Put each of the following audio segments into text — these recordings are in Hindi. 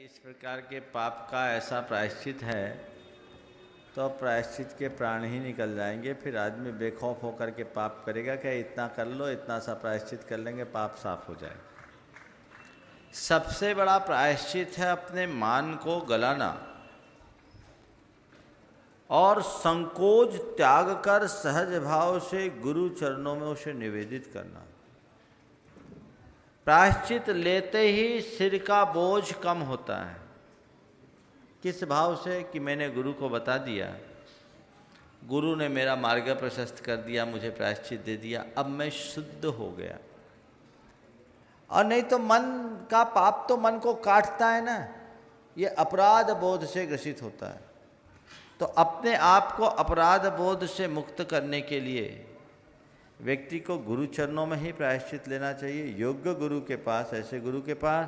इस प्रकार के पाप का ऐसा प्रायश्चित है तो प्रायश्चित के प्राण ही निकल जाएंगे। फिर आदमी बेखौफ होकर के पाप करेगा कि इतना कर लो, इतना सा प्रायश्चित कर लेंगे, पाप साफ हो जाएगा। सबसे बड़ा प्रायश्चित है अपने मान को गलाना और संकोच त्याग कर सहज भाव से गुरु चरणों में उसे निवेदित करना। प्रायश्चित लेते ही सिर का बोझ कम होता है। किस भाव से? कि मैंने गुरु को बता दिया, गुरु ने मेरा मार्ग प्रशस्त कर दिया, मुझे प्रायश्चित दे दिया, अब मैं शुद्ध हो गया। और नहीं तो मन का पाप तो मन को काटता है ना, ये अपराध बोध से ग्रसित होता है। तो अपने आप को अपराध बोध से मुक्त करने के लिए व्यक्ति को गुरु चरणों में ही प्रायश्चित लेना चाहिए। योग्य गुरु के पास, ऐसे गुरु के पास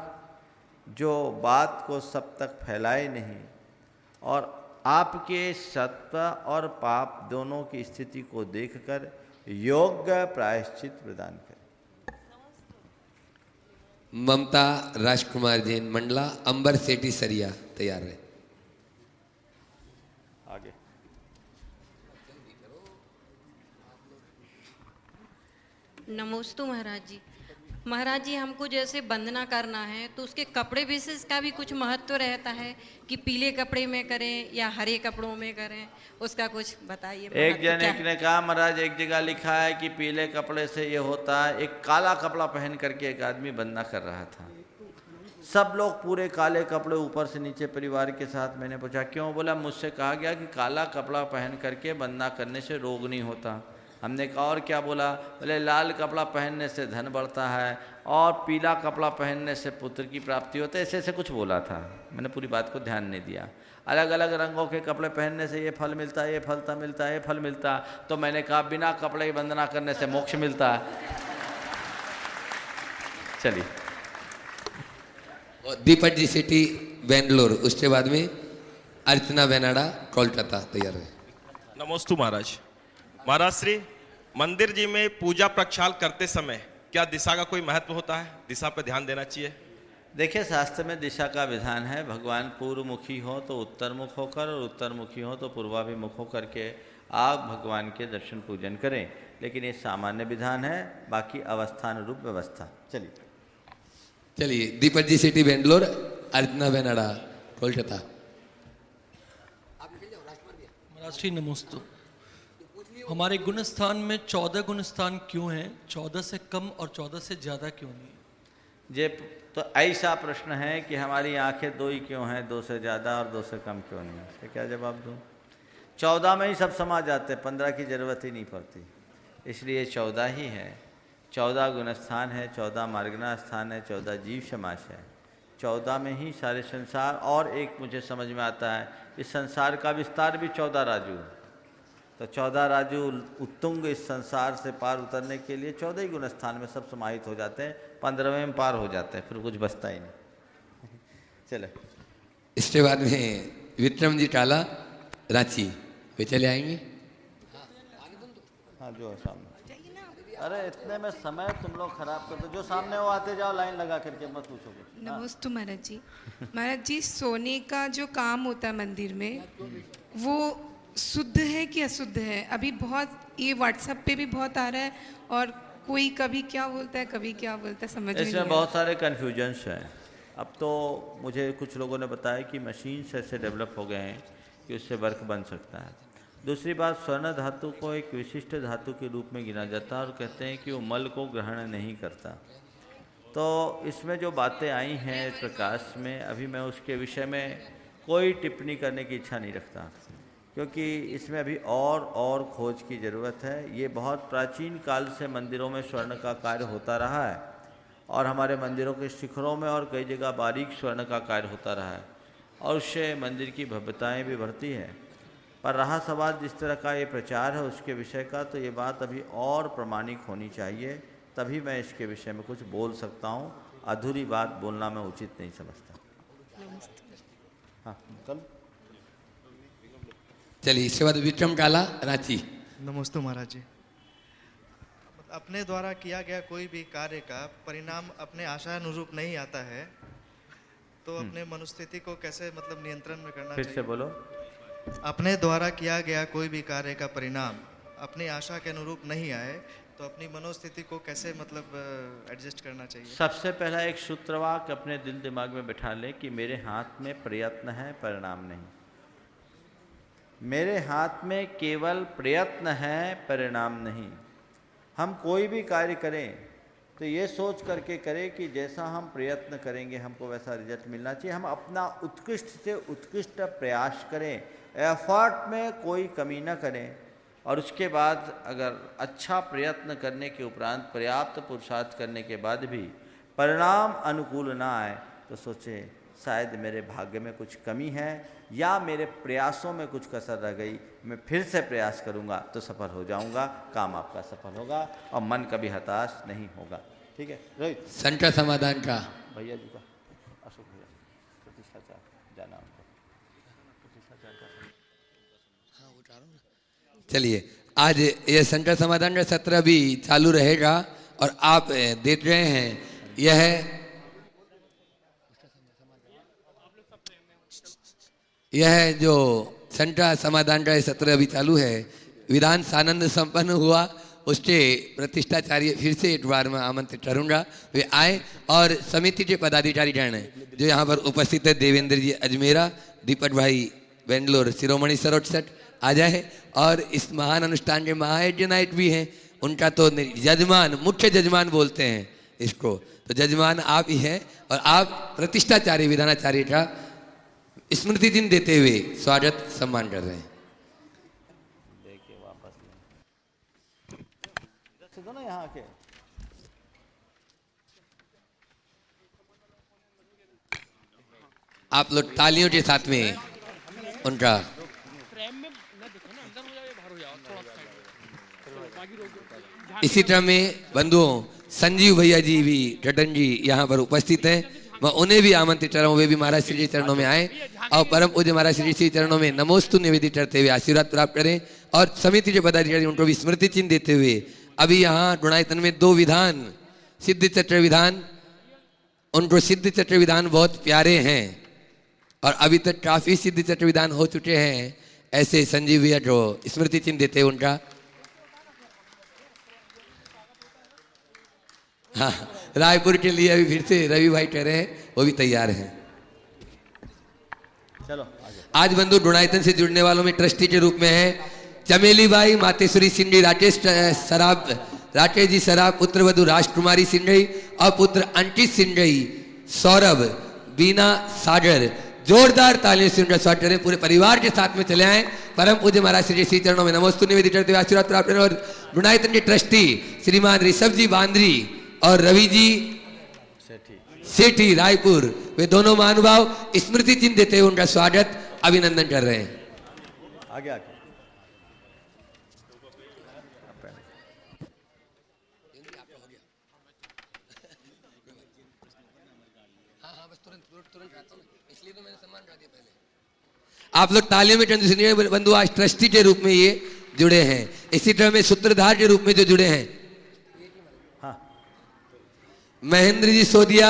जो बात को सब तक फैलाए नहीं और आपके सत्व और पाप दोनों की स्थिति को देखकर योग्य प्रायश्चित प्रदान करें। ममता राजकुमार जैन मंडला, अंबर सेठी सरिया तैयार है। आगे नमोस्तु महाराज जी। महाराज जी, हमको जैसे वंदना करना है तो उसके कपड़े विशेष का भी कुछ महत्व रहता है कि पीले कपड़े में करें या हरे कपड़ों में करें, उसका कुछ बताइए। एक जन एक ने कहा, महाराज एक जगह लिखा है कि पीले कपड़े से ये होता है। एक काला कपड़ा पहन करके एक आदमी वंदना कर रहा था, सब लोग पूरे काले कपड़े ऊपर से नीचे परिवार के साथ। मैंने पूछा क्यों? बोला मुझसे कहा गया कि काला कपड़ा पहन करके वंदना करने से रोग नहीं होता। हमने कहा और क्या? बोला बोले लाल कपड़ा पहनने से धन बढ़ता है और पीला कपड़ा पहनने से पुत्र की प्राप्ति होती है। ऐसे ऐसे कुछ बोला था, मैंने पूरी बात को ध्यान नहीं दिया। अलग अलग रंगों के कपड़े पहनने से ये फल मिलता है, ये फलता मिलता है, ये फल मिलता है। तो मैंने कहा बिना कपड़े की वंदना करने से मोक्ष मिलता है। चलिए दीपक जी सिटी बेंगलोर, उसके बाद में अर्चना बेनाडा कोलकाता तैयार है। नमोस्तु महाराज। महाराज श्री, मंदिर जी में पूजा प्रक्षाल करते समय क्या दिशा का कोई महत्व होता है? दिशा पर ध्यान देना चाहिए? देखिए, शास्त्र में दिशा का विधान है। भगवान पूर्वमुखी हो तो उत्तरमुख होकर और उत्तरमुखी हो तो पूर्वाभिमुख होकर के आप भगवान के दर्शन पूजन करें। लेकिन ये सामान्य विधान है, बाकी अवस्थानुरूप व्यवस्था। चलिए दीपक जी सिटी बेंगलोर, अर्चना बेनाडा कोलकाता। महाराज श्री नमोस्तु। हमारे गुण स्थान में 14 गुण स्थान क्यों हैं? 14 से कम और 14 से ज़्यादा क्यों नहीं? ये तो ऐसा प्रश्न है कि हमारी आंखें दो ही क्यों हैं, 2 से ज़्यादा और 2 से कम क्यों नहीं है? इसका क्या जवाब दूँ? 14 में ही सब समा जाते, 15 की ज़रूरत ही नहीं पड़ती, इसलिए 14 ही है। 14 गुण स्थान है, 14 मार्गना स्थान है, 14 जीव समाज है। 14 में ही सारे संसार। और एक मुझे समझ में आता है, इस संसार का विस्तार भी 14 राजू। तो 14 राजू उत्तुंग इस संसार से पार उतरने के लिए 14 ही गुण स्थान में सब समाहित हो जाते हैं। 15वें में पार हो जाते हैं, फिर कुछ बचता ही नहीं। चले इसके बाद में विक्रम जी काला रांची, वे चले आएंगे। हाँ जो है सामने। अरे इतने में समय तुम लोग खराब कर दो, जो सामने वो आते जाओ, लाइन लगा करके मत पूछो कुछ। नमस्ते महाराज जी। महाराज जी, सोने का जो काम होता है मंदिर में, वो शुद्ध है कि अशुद्ध है? अभी बहुत ये व्हाट्सएप पे भी बहुत आ रहा है और कोई कभी क्या बोलता है कभी क्या बोलता है, समझ नहीं इसमें बहुत सारे कन्फ्यूजन्स हैं। अब तो मुझे कुछ लोगों ने बताया कि मशीन से ऐसे डेवलप हो गए हैं कि उससे वर्क बन सकता है। दूसरी बात, स्वर्ण धातु को एक विशिष्ट धातु के रूप में गिना जाता है और कहते हैं कि वो मल को ग्रहण नहीं करता। तो इसमें जो बातें आई हैं प्रकाश में, अभी मैं उसके विषय में कोई टिप्पणी करने की इच्छा नहीं रखता, क्योंकि इसमें अभी और खोज की ज़रूरत है। ये बहुत प्राचीन काल से मंदिरों में स्वर्ण का कार्य होता रहा है और हमारे मंदिरों के शिखरों में और कई जगह बारीक स्वर्ण का कार्य होता रहा है और उससे मंदिर की भव्यताएँ भी बढ़ती हैं। पर रहा सवाल जिस तरह का ये प्रचार है उसके विषय का, तो ये बात अभी और प्रमाणिक होनी चाहिए, तभी मैं इसके विषय में कुछ बोल सकता हूँ। अधूरी बात बोलना मैं उचित नहीं समझता। हाँ कल चलिए इसके बाद विक्रम काला रांची। नमस्ते महाराज जी। अपने द्वारा किया गया कोई भी कार्य का परिणाम अपने आशानुरूप नहीं आता है, तो अपने मनोस्थिति को कैसे मतलब नियंत्रण में करना फिर से चाहिए? बोलो। अपने द्वारा किया गया कोई भी कार्य का परिणाम अपनी आशा के अनुरूप नहीं आए तो अपनी मनोस्थिति को कैसे मतलब एडजस्ट करना चाहिए? सबसे पहला एक सूत्रवाक्य अपने दिल दिमाग में बैठा लें कि मेरे हाथ में प्रयत्न है, परिणाम नहीं। मेरे हाथ में केवल प्रयत्न है, परिणाम नहीं। हम कोई भी कार्य करें तो ये सोच करके करें कि जैसा हम प्रयत्न करेंगे हमको वैसा रिजल्ट मिलना चाहिए। हम अपना उत्कृष्ट से उत्कृष्ट प्रयास करें, एफर्ट में कोई कमी न करें, और उसके बाद अगर अच्छा प्रयत्न करने के उपरांत पर्याप्त पुरुषार्थ करने के बाद भी परिणाम अनुकूल ना आए तो सोचें शायद मेरे भाग्य में कुछ कमी है या मेरे प्रयासों में कुछ कसर रह गई, मैं फिर से प्रयास करूंगा तो सफल हो जाऊंगा, काम आपका सफल होगा और मन कभी हताश नहीं होगा। ठीक है रोहित? संकट समाधान का भैया जी का, अशोक भैया प्रतिष्ठाचार जाना उनको, प्रतिष्ठाचार का। चलिए, आज यह संकट समाधान का सत्र भी चालू रहेगा और आप देख रहे हैं यह जो संकट समाधान का सत्र अभी चालू है, विधान सानंद संपन्न हुआ, उसके प्रतिष्ठाचार्य फिर से एक बार मैं आमंत्रित करूंगा वे आए और समिति के पदाधिकारी गण जो यहाँ पर उपस्थित है, देवेंद्र जी अजमेरा, दीपक भाई बेंगलोर, शिरोमणि सरोट आ जाए और इस महान अनुष्ठान के महायज्ञ नायक भी हैं, उनका तो यजमान, मुख्य यजमान बोलते हैं इसको, तो यजमान आप ही हैं और आप प्रतिष्ठाचार्य विधानाचार्य का स्मृति दिन देते हुए स्वागत सम्मान कर रहे हैं। देखिए वापस इधर से दो ना, यहाँ आके। आप लोग तालियों के साथ में उनका इसी तरह में बंधुओं संजीव भैया जी भी जटन जी यहाँ पर उपस्थित हैं, मैं उन्हें भी आमंत्रित कर रहा हूँ, वे भी महाराज श्री जी चरणों में आए और परम पूज्य महाराज श्री जी चरणों में नमोस्तु निवेदित करते हुए आशीर्वाद प्राप्त करें और समिति के पदाधिकारी उनको भी स्मृति चिन्ह देते हुए अभी यहाँ गुणायतन में 2 विधान सिद्ध चक्र विधान, उनको सिद्ध चक्र विधान बहुत प्यारे हैं और अभी तक काफी सिद्ध चक्र विधान हो चुके हैं। ऐसे संजीव भैया जो स्मृति चिन्ह देते हैं उनका, हाँ, रायपुर के लिए अभी फिर से रवि भाई कह रहे हैं, वो भी तैयार हैं। चलो आगे। आज बंधु गुणायतन से जुड़ने वालों में ट्रस्टी के रूप में है चमेली बाई, मातेश्वरी सिंधी, राकेश जी सराब, पुत्र वधु राजकुमारी सिंधई और पुत्र अंकित सिंधई, सौरभ, बीना, सागर। जोरदार तालियों से उनका स्वागत करें, पूरे परिवार के साथ में चले आए। परम पूज्य महाराज श्री श्री चरणों में नमोस्तु निवेदित करते हुए आशीर्वाद प्राप्त करें और गुणायतन के ट्रस्टी श्रीमान ऋषभ जी बांद्री और रवि जी सेठी रायपुर, वे दोनों महानुभाव स्मृति चिन्ह देते हुए उनका स्वागत अभिनंदन कर रहे हैं। आगे आगे। आप लोग तालियों में चंद्र सुनिए बंधु, आज ट्रस्टी के रूप में ये जुड़े हैं, इसी तरह में सूत्रधार के रूप में जो जुड़े हैं महेंद्र जी सोदिया,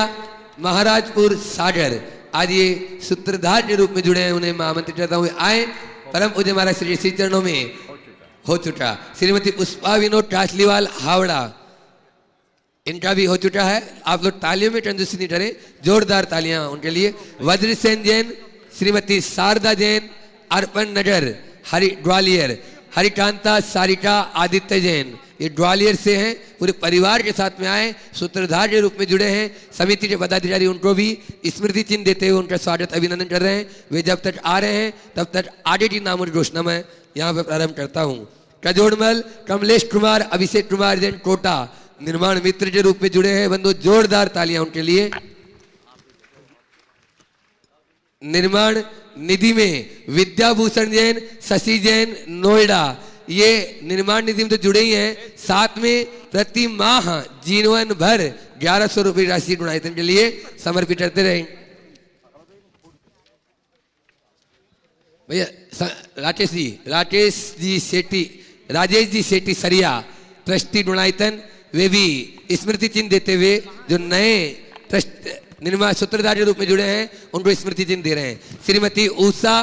महाराजपुर सागर, आज ये सूत्रधार के रूप में जुड़े हैं, उन्हें मैं आमंत्रित करता हूँ आए। परम पूज्य महाराज श्री श्री चरणों में हो चुका। श्रीमती पुष्पा विनोद कासलीवाल हावड़ा, इनका भी हो चुका है। आप लोग तालियों में चंद्रसिनी करें, जोरदार तालियां उनके लिए। वज्रसेन जैन, श्रीमती शारदा जैन, अर्पण नगर हरि ग्वालियर, हरिकांता सारिका आदित्य जैन, ये ग्वालियर से हैं, पूरे परिवार के साथ में आए, सूत्रधार के रूप में जुड़े हैं। समिति के पदाधिकारी उनको भी स्मृति चिन्ह देते हुए उनका स्वागत अभिनंदन कर रहे हैं। वे जब तक आ रहे हैं तब तक आगे की नामों की घोषणा मैं यहाँ पर प्रारंभ करता हूँ। कजोड़मल कमलेश कुमार, अभिषेक कुमार जैन कोटा, निर्माण मित्र के रूप में जुड़े हैं बंधु, जोरदार तालियां उनके लिए। निर्माण निधि में विद्याभूषण जैन, शशि जैन नोएडा, ये निर्माण निधि में तो जुड़े ही हैं, साथ में प्रति माह जीवन भर 1100 रुपये राशि गुणायतन के लिए समर्पित करते रहे। भैया राजेश जी सेठी सरिया, ट्रस्टी गुणायतन, वे भी स्मृति चिन्ह देते हुए जो नए निर्माण सूत्रधार के रूप में जुड़े हैं, उनको स्मृति चिन्ह दे रहे हैं। श्रीमती उषा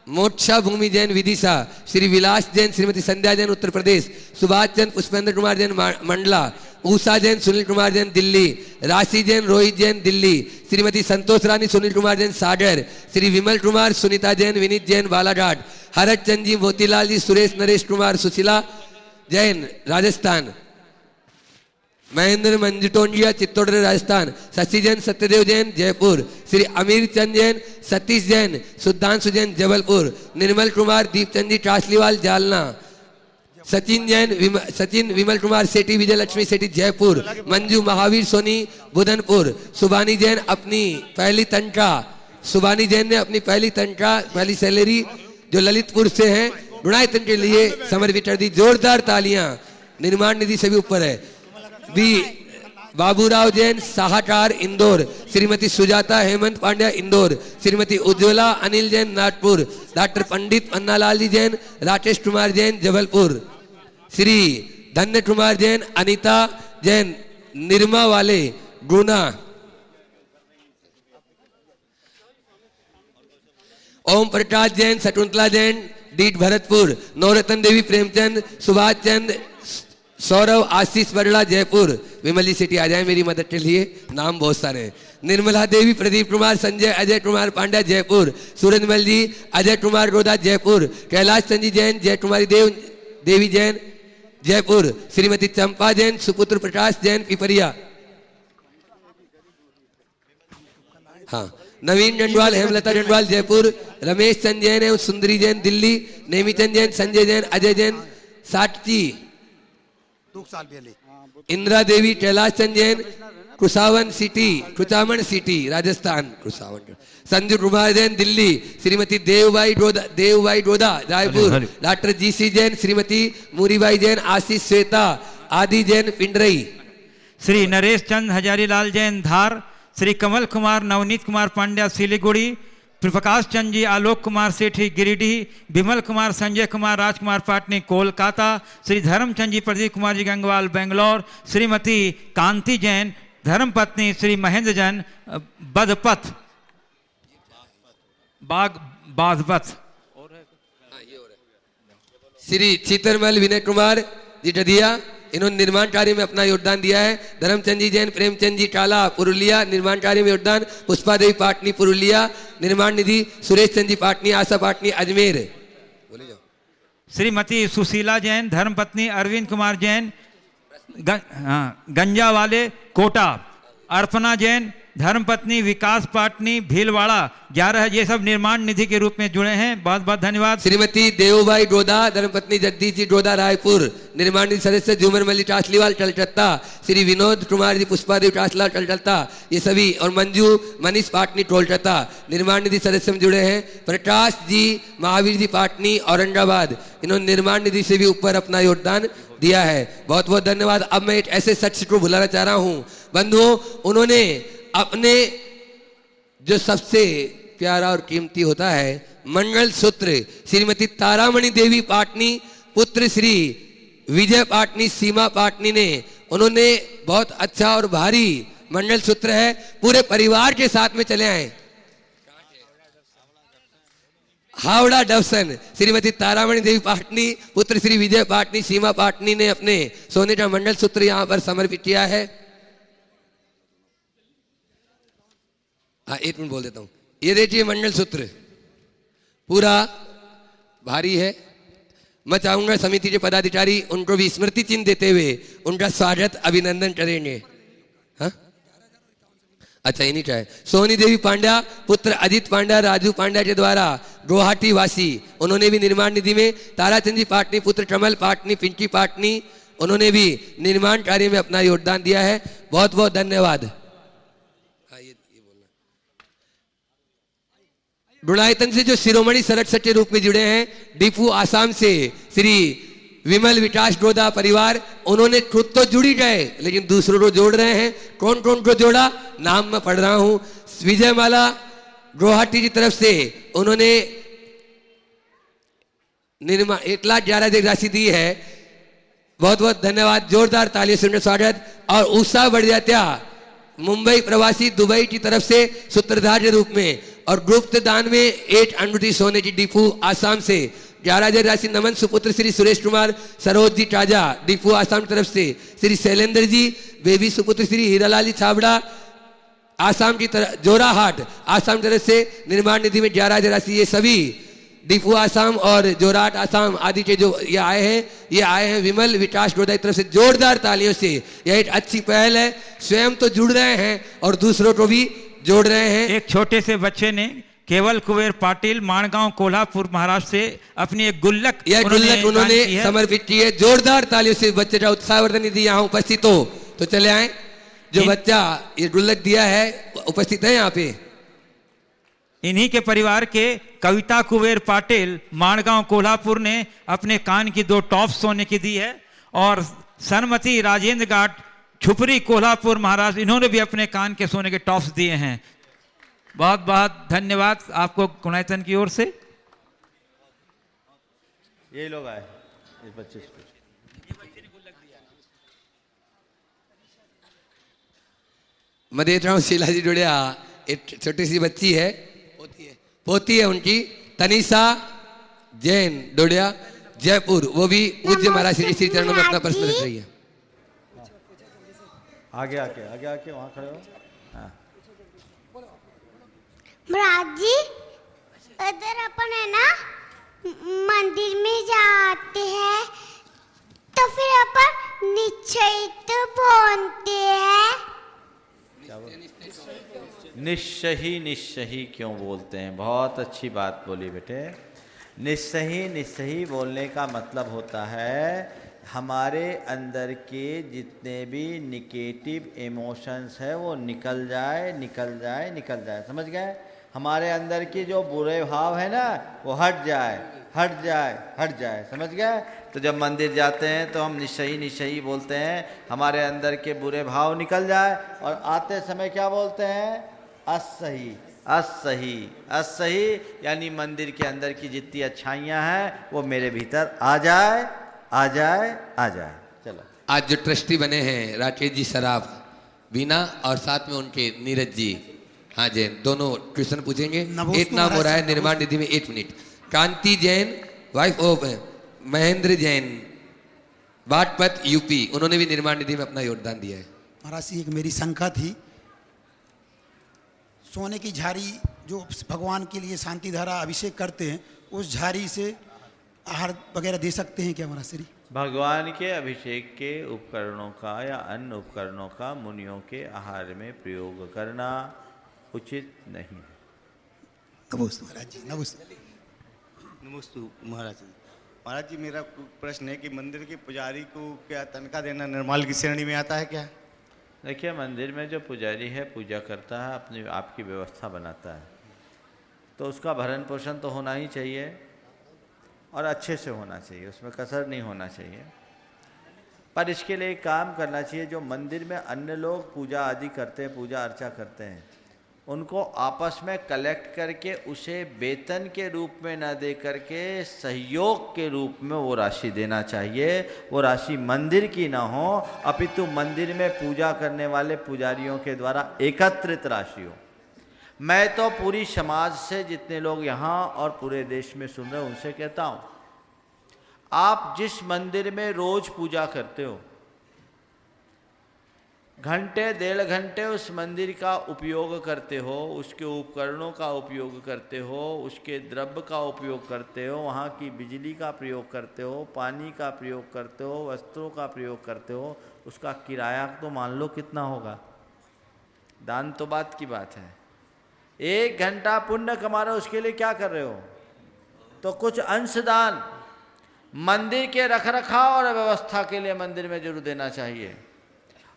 मोक्षा भूमि जैन विदिशा, श्री विलास जैन, श्रीमती संध्या जैन उत्तर प्रदेश, सुभाष चंद्र पुष्पेंद्र कुमार जैन मंडला, उषा जैन सुनील कुमार जैन दिल्ली, राशि जैन रोहित जैन दिल्ली, श्रीमती संतोष रानी सुनील कुमार जैन सागर, श्री विमल कुमार सुनीता जैन विनीत जैन बालाघाट, हरत चंद जी मोतीलाल जी सुरेश नरेश कुमार सुशीला जैन राजस्थान, महेंद्र मंजुटोंजिया चित्तौड़ राजस्थान, शशि जैन सत्यदेव जैन जयपुर, श्री अमीर चंद जैन सतीश जैन सुधांशु जैन जबलपुर, निर्मल कुमार दीपचंद जी टासलीवाल जालना, सचिन विमल कुमार सेठी विजय लक्ष्मी सेठी जयपुर, मंजू महावीर सोनी बुधनपुर, सुबानी जैन अपनी पहली तनख्वाह, सुबानी जैन ने अपनी पहली तनख्वाह पहली सैलरी जो ललितपुर से है गुणायतन के लिए समर्पित कर दी। जोरदार तालियां। निर्माण निधि से भी ऊपर है। बी बाबूराव जैन साहाकार इंदौर, श्रीमती सुजाता हेमंत पांड्या इंदौर, श्रीमती उज्ज्वला अनिल जैन नागपुर, डॉक्टर पंडित पन्नालाल जी जैन राकेश कुमार जैन जबलपुर, श्री धन्य कुमार जैन अनीता जैन निर्मा वाले गुना, ओम प्रकाश जैन शकुंतला जैन डीट भरतपुर, नवरत्न देवी प्रेमचंद सुभाष चंद सौरभ आशीष बरड़ा जयपुर, विमली सेठी आ जाए मेरी मदद के लिए, नाम बहुत सारे हैं। निर्मला देवी प्रदीप कुमार संजय अजय कुमार पांड्या जयपुर, सूरजमल जी अजय कुमार रोदा जयपुर, कैलाश चंद जी जैन जय कुमारी देवी जैन जयपुर, श्रीमती चंपा जैन सुपुत्र प्रकाश जैन पिपरिया, हाँ नवीन डंडवाल हेमलता डंडवाल जयपुर, रमेश चंद जैन एवं सुंदरी जैन दिल्ली, नेमीचंद जैन संजय जैन अजय जैन साटची, Indira Devi Kailash Chand Jain Kuchaman city Rajasthan, Sanju Kumar Jain Delhi, Shrimati Devbai Doda Raipur, doctor G C Jain, Shrimati Muribai Jain Ashish Shweta आदि जैन पिंडरई, श्री नरेश चंद हजारीलाल जैन धार, श्री कमल कुमार नवनीत कुमार पांड्या सिलीगुड़ी, प्रकाश चंद जी आलोक कुमार सेठी गिरिडीह, विमल कुमार संजय कुमार राजकुमार पाटनी कोलकाता, श्री धर्मचंद जी प्रदीप कुमार जी गंगवाल बेंगलोर, श्रीमती कांति जैन धर्मपत्नी श्री महेंद्र जैन बदपथ बागपथ, श्री चितरमल विनय कुमार जी डदिया, इन्होंने निर्माण कार्य में अपना योगदान दिया है। धर्मचंद जी जैन प्रेमचंद जी टाला पुरुलिया निर्माण कार्य में योगदान, पुष्पा देवी पाटनी पुरुलिया निर्माण निधि, सुरेश चंद जी पाटनी आशा पाटनी अजमेर, श्रीमती सुशीला जैन धर्मपत्नी अरविंद कुमार जैन गंजा वाले कोटा, अर्पणा जैन धर्मपत्नी विकास पाटनी भीलवाड़ा 11, ये सब निर्माण निधि के रूप में जुड़े हैं, बहुत बहुत धन्यवाद। श्रीमती देवबाई डोदा धर्मपत्नी जगदीश जी डोदा रायपुर, निर्माण निधि सदस्य झूमर मल्ली टासलीवाल टलचत्ता, श्री विनोद कुमार जी पुष्पादेव टासला टलचत्ता, ये सभी, और मंजू मनीष पाटनी टोलचत्ता निर्माण निधि सदस्य में जुड़े हैं। प्रकाश जी महावीर जी पाटनी औरंगाबाद, इन्होंने निर्माण निधि से भी ऊपर अपना योगदान दिया है, बहुत बहुत धन्यवाद। अब मैं एक ऐसे शख्स को बुलाना चाह रहा हूँ बंधुओं, उन्होंने अपने जो सबसे प्यारा और कीमती होता है मंगल सूत्र श्रीमती तारामणि देवी पाटनी पुत्र श्री विजय पाटनी सीमा पाटनी ने, उन्होंने बहुत अच्छा और भारी मंगल सूत्र है, पूरे परिवार के साथ में चले आए। हावड़ा डवसन श्रीमती तारामणि देवी पाटनी पुत्र श्री विजय पाटनी सीमा पाटनी ने अपने सोने का मंगल सूत्र यहाँ पर समर्पित किया है। हाँ 1 मिनट बोल देता हूँ। ये देखिए मंगल सूत्र पूरा भारी है। मैं चाहूंगा समिति के पदाधिकारी उनको भी स्मृति चिन्ह देते हुए उनका स्वागत अभिनंदन करेंगे। हाँ अच्छा इन्हीं का है। सोनी देवी पांड्या पुत्र अजित पांड्या राजू पांड्या के द्वारा गुवाहाटी वासी, उन्होंने भी निर्माण निधि में। ताराचंद जी पाटनी पुत्र कमल पाटनी पिंकी पाटनी, उन्होंने भी निर्माण कार्य में अपना योगदान दिया है, बहुत बहुत धन्यवाद। गुणायतन से जो शिरोमणि संरक्षक के रूप में जुड़े हैं, डीपू आसाम से श्री विमल विकास डोदा परिवार, उन्होंने खुद तो जुड़ ही गए लेकिन दूसरों को जोड़ रहे हैं। कौन कौन को जोड़ा नाम मैं पढ़ रहा हूं। विजय माला गुवाहाटी की तरफ से उन्होंने 1,11,000 राशि दी है, बहुत बहुत धन्यवाद, जोरदार तालियों से उनका स्वागत। और उषा बढ़ जात्या मुंबई प्रवासी दुबई की तरफ से सूत्रधार के रूप में, और गुप्त दान में 8 अंगूठी सोने की डीपू आसाम से 11,000 राशि नमन सुपुत्र श्री सुरेश कुमार सरोज जी टाजा डीपू आसाम की तरफ से, श्री शैलेंद्र जी बेबी सुपुत्र श्री हीरालाल छाबड़ा आसाम की तरफ, जोराहाट आसाम की तरफ से निर्माण निधि में 11,000 राशि, ये सभी डीपू आसाम और जोराट आसाम आदि के जो ये आए हैं विमल विकास डोडा की तरफ से। जोरदार तालियों से, यह एक अच्छी पहल है। स्वयं तो जुड़ रहे हैं और दूसरों को भी जोड़ रहे हैं। एक छोटे से बच्चे ने केवल कुबेर पाटिल माणगांव कोल्हापुर महाराष्ट्र से अपनी एक गुल्लक उन्होंने समर्पित की है। जोरदार तालियों से बच्चे का उत्साहवर्धन निधि यहाँ उपस्थित हो तो चले आए। जो बच्चा ये गुल्लक दिया है उपस्थित है यहाँ पे। इन्हीं के परिवार के कविता कुबेर पाटिल माणगांव कोल्हापुर ने अपने कान की 2 टॉप सोने की दी है, और सनमती राजेंद्र घाट छुपरी कोल्हापुर महाराष्ट्र, इन्होंने भी अपने कान के सोने के टॉप्स दिए हैं। बहुत बहुत धन्यवाद आपको गुणायतन की ओर से। यही लोग आए इस बच्चे से। मैं देख रहा हूँ शीला जी जुड़िया, एक छोटी सी बच्ची है, पोती है उनकी, तनीषा जैन डोडिया जयपुर, वो भी पूज्य महाराज श्री चरणों में अपना प्रश्न रख रही है। आगे आके वहाँ खड़े हो। हाँ। महाराज जी, इधर अपन है ना मंदिर में जाते हैं तो फिर अपन निश्चित बोलते हैं। निश्चही क्यों बोलते हैं? बहुत अच्छी बात बोली बेटे। निश्चही बोलने का मतलब होता है हमारे अंदर के जितने भी निगेटिव इमोशंस है वो निकल जाए। समझ गए? हमारे अंदर की जो बुरे भाव है ना वो हट जाए। समझ गए? तो जब मंदिर जाते हैं तो हम निश्चयी बोलते हैं, हमारे अंदर के बुरे भाव निकल जाए, और आते समय क्या बोलते हैं? असही, यानी मंदिर के अंदर की जितनी अच्छाइयाँ हैं वो मेरे भीतर आ जाए। चलो, आज जो ट्रस्टी बने हैं राकेश जी सराफ बीना, और साथ में उनके नीरज जी, हाँ जैन, दोनों क्वेश्चन पूछेंगे। एक नाम हो रहा है निर्माण निधि में 1 minute. Kanti Jain wife of Mahendra Jain Baghpat UP, उन्होंने भी निर्माण निधि में अपना योगदान दिया है। महाराज जी, एक मेरी शंका थी, सोने की झाड़ी जो भगवान के लिए शांति धारा अभिषेक करते हैं, उस झाड़ी से आहार वगैरह दे सकते हैं क्या महाराज श्री? भगवान के अभिषेक के उपकरणों का या अन्य उपकरणों का मुनियों के आहार में प्रयोग करना उचित नहीं है। नमस्ते महाराज जी। नमस्ते महाराज जी। महाराज जी, मेरा प्रश्न है कि मंदिर के पुजारी को क्या तनख्वाह देना निर्माल की श्रेणी में आता है क्या? देखिए, मंदिर में जो पुजारी है पूजा करता है, अपनी आपकी व्यवस्था बनाता है, तो उसका भरण पोषण तो होना ही चाहिए और अच्छे से होना चाहिए, उसमें कसर नहीं होना चाहिए। पर इसके लिए एक काम करना चाहिए, जो मंदिर में अन्य लोग पूजा आदि करते हैं, पूजा अर्चा करते हैं, उनको आपस में कलेक्ट करके उसे वेतन के रूप में न दे करके सहयोग के रूप में वो राशि देना चाहिए। वो राशि मंदिर की ना हो, अपितु मंदिर में पूजा करने वाले पुजारियों के द्वारा एकत्रित राशि हो। मैं तो पूरी समाज से जितने लोग यहाँ और पूरे देश में सुन रहे हैं उनसे कहता हूँ, आप जिस मंदिर में रोज पूजा करते हो, घंटे 1.5 घंटे उस मंदिर का उपयोग करते हो, उसके उपकरणों का उपयोग करते हो, उसके द्रव्य का उपयोग करते हो, वहाँ की बिजली का प्रयोग करते हो, पानी का प्रयोग करते हो, वस्त्रों का प्रयोग करते हो, उसका किराया तो मान लो कितना होगा। दान तो बात की बात है, 1 घंटा पुण्य कमा रहे हो, उसके लिए क्या कर रहे हो? तो कुछ अंशदान मंदिर के रखरखाव और व्यवस्था के लिए मंदिर में जरूर देना चाहिए,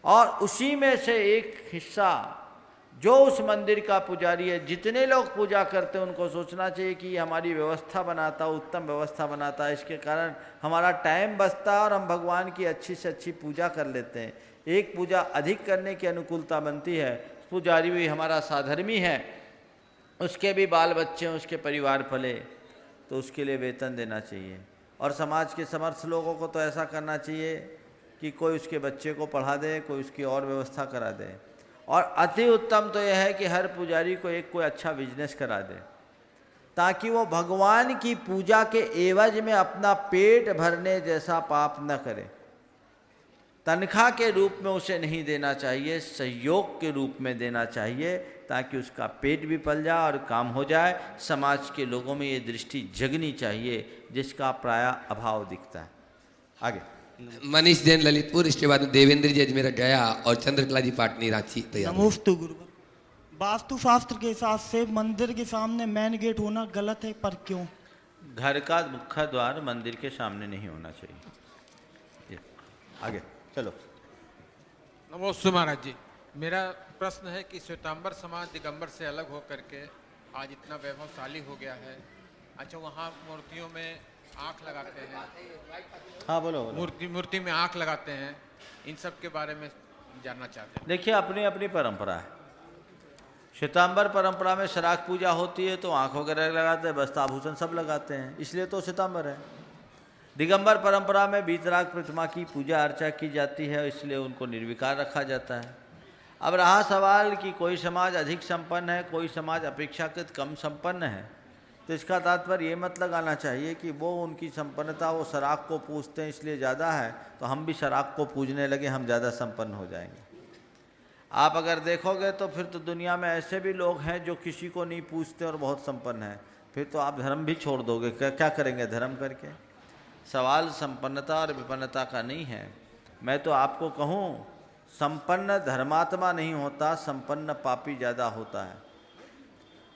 और उसी में से एक हिस्सा जो उस मंदिर का पुजारी है, जितने लोग पूजा करते हैं उनको सोचना चाहिए कि हमारी व्यवस्था बनाता, उत्तम व्यवस्था बनाता है, इसके कारण हमारा टाइम बचता है और हम भगवान की अच्छी से अच्छी पूजा कर लेते हैं। एक पूजा अधिक करने की अनुकूलता बनती है। पुजारी भी हमारा साधर्मी है, उसके भी बाल बच्चे हैं, उसके परिवार फले, तो उसके लिए वेतन देना चाहिए। और समाज के समर्थ लोगों को तो ऐसा करना चाहिए कि कोई उसके बच्चे को पढ़ा दे, कोई उसकी और व्यवस्था करा दे। और अति उत्तम तो यह है कि हर पुजारी को एक कोई अच्छा बिजनेस करा दे, ताकि वो भगवान की पूजा के एवज में अपना पेट भरने जैसा पाप न करे। तनख्वाह के रूप में उसे नहीं देना चाहिए, सहयोग के रूप में देना चाहिए, ताकि उसका पेट भी पल जाए और काम हो जाए। समाज के लोगों में ये दृष्टि जगनी चाहिए जिसका प्रायः अभाव दिखता है। आगे मनीष जैन ललितपुर, इसके बाद में देवेंद्र जी अजमेर गया और चंद्रकला जी पाटनी रांची तैयार। नमोस्तु गुरुवर। वास्तु शास्त्र के हिसाब से मंदिर के सामने मेन गेट होना गलत है, पर क्यों? घर का मुख्य द्वार मंदिर के सामने नहीं होना चाहिए। आगे चलो। नमोस्तु महाराज जी, मेरा प्रश्न है कि श्वेतांबर समाज दिगंबर से अलग होकर के आज इतना वैभवशाली हो गया है। अच्छा, वहाँ मूर्तियों में आँख लगाते हैं। हाँ बोलो, बोलो। मूर्ति में आँख लगाते हैं, इन सब के बारे में जानना चाहते हैं। देखिए, अपनी अपनी परंपरा है। श्वेतांबर परंपरा में शराक पूजा होती है तो आँख वगैरह लगाते हैं, वस्त्र आभूषण सब लगाते हैं, इसलिए तो श्वेतांबर है। दिगंबर परंपरा में वीतराग प्रतिमा की पूजा अर्चा की जाती है, इसलिए उनको निर्विकार रखा जाता है। अब रहा सवाल कि कोई समाज अधिक संपन्न है, कोई समाज अपेक्षाकृत कम संपन्न है, तो इसका तात्पर्य ये मत लगाना चाहिए कि वो उनकी संपन्नता, वो शराक को पूजते हैं इसलिए ज़्यादा है, तो हम भी शराक को पूजने लगे, हम ज़्यादा संपन्न हो जाएंगे। आप अगर देखोगे तो फिर तो दुनिया में ऐसे भी लोग हैं जो किसी को नहीं पूजते और बहुत संपन्न हैं, फिर तो आप धर्म भी छोड़ दोगे। क्या करेंगे धर्म करके? सवाल संपन्नता और विपन्नता का नहीं है। मैं तो आपको कहूँ, संपन्न धर्मात्मा नहीं होता, संपन्न पापी ज़्यादा होता है।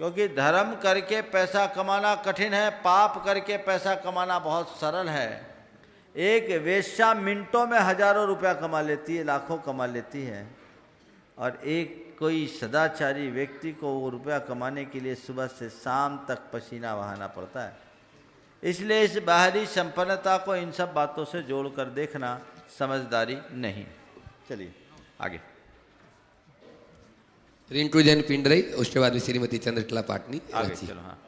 क्योंकि धर्म करके पैसा कमाना कठिन है, पाप करके पैसा कमाना बहुत सरल है। एक वेश्या मिनटों में हजारों रुपया कमा लेती है, लाखों कमा लेती है, और एक कोई सदाचारी व्यक्ति को वो रुपया कमाने के लिए सुबह से शाम तक पसीना बहाना पड़ता है। इसलिए इस बाहरी संपन्नता को इन सब बातों से जोड़कर देखना समझदारी नहीं। चलिए आगे। रिंटू जैन पिंडरई, उसके बाद में श्रीमती चंद्रकला पाटनी आगे रांची। चलो। हाँ,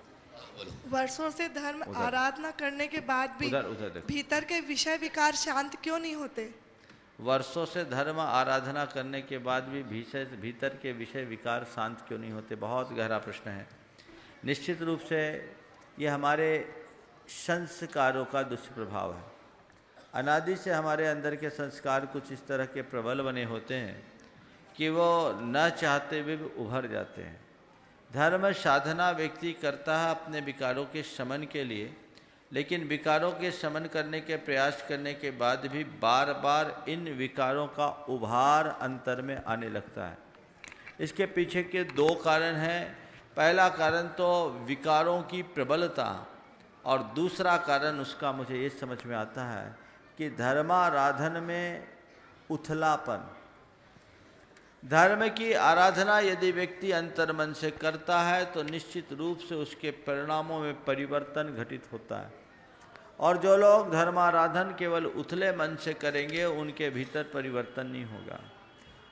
वर्षों से धर्म आराधना करने के बाद भी उधर देखो। भीतर के विषय विकार शांत क्यों नहीं होते? वर्षों से धर्म आराधना करने के बाद भी भीतर के विषय विकार शांत क्यों नहीं होते? बहुत गहरा प्रश्न है। निश्चित रूप से ये हमारे संस्कारों का दुष्प्रभाव है। अनादि से हमारे अंदर के संस्कार कुछ इस तरह के प्रबल बने होते हैं कि वो न चाहते हुए भी उभर जाते हैं। धर्म साधना व्यक्ति करता है अपने विकारों के शमन के लिए, लेकिन विकारों के शमन करने के प्रयास करने के बाद भी बार बार इन विकारों का उभार अंतर में आने लगता है। इसके पीछे के दो कारण हैं। पहला कारण तो विकारों की प्रबलता, और दूसरा कारण उसका मुझे ये समझ में आता है कि धर्माराधन में उथलापन। धर्म की आराधना यदि व्यक्ति अंतर्मन से करता है तो निश्चित रूप से उसके परिणामों में परिवर्तन घटित होता है, और जो लोग धर्माराधन केवल उथले मन से करेंगे उनके भीतर परिवर्तन नहीं होगा।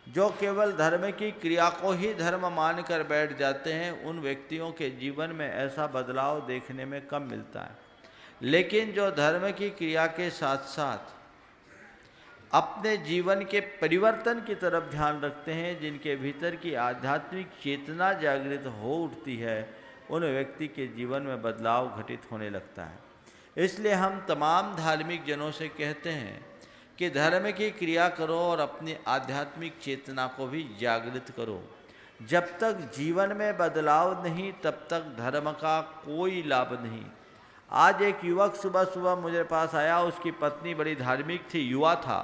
जो केवल धर्म की क्रिया को ही धर्म मानकर बैठ जाते हैं उन व्यक्तियों के जीवन में ऐसा बदलाव देखने में कम मिलता है। लेकिन जो धर्म की क्रिया के साथ साथ अपने जीवन के परिवर्तन की तरफ ध्यान रखते हैं, जिनके भीतर की आध्यात्मिक चेतना जागृत हो उठती है, उन व्यक्ति के जीवन में बदलाव घटित होने लगता है। इसलिए हम तमाम धार्मिक जनों से कहते हैं कि धर्म की क्रिया करो और अपनी आध्यात्मिक चेतना को भी जागृत करो। जब तक जीवन में बदलाव नहीं तब तक धर्म का कोई लाभ नहीं। आज एक युवक सुबह सुबह मुझे पास आया, उसकी पत्नी बड़ी धार्मिक थी, युवा था,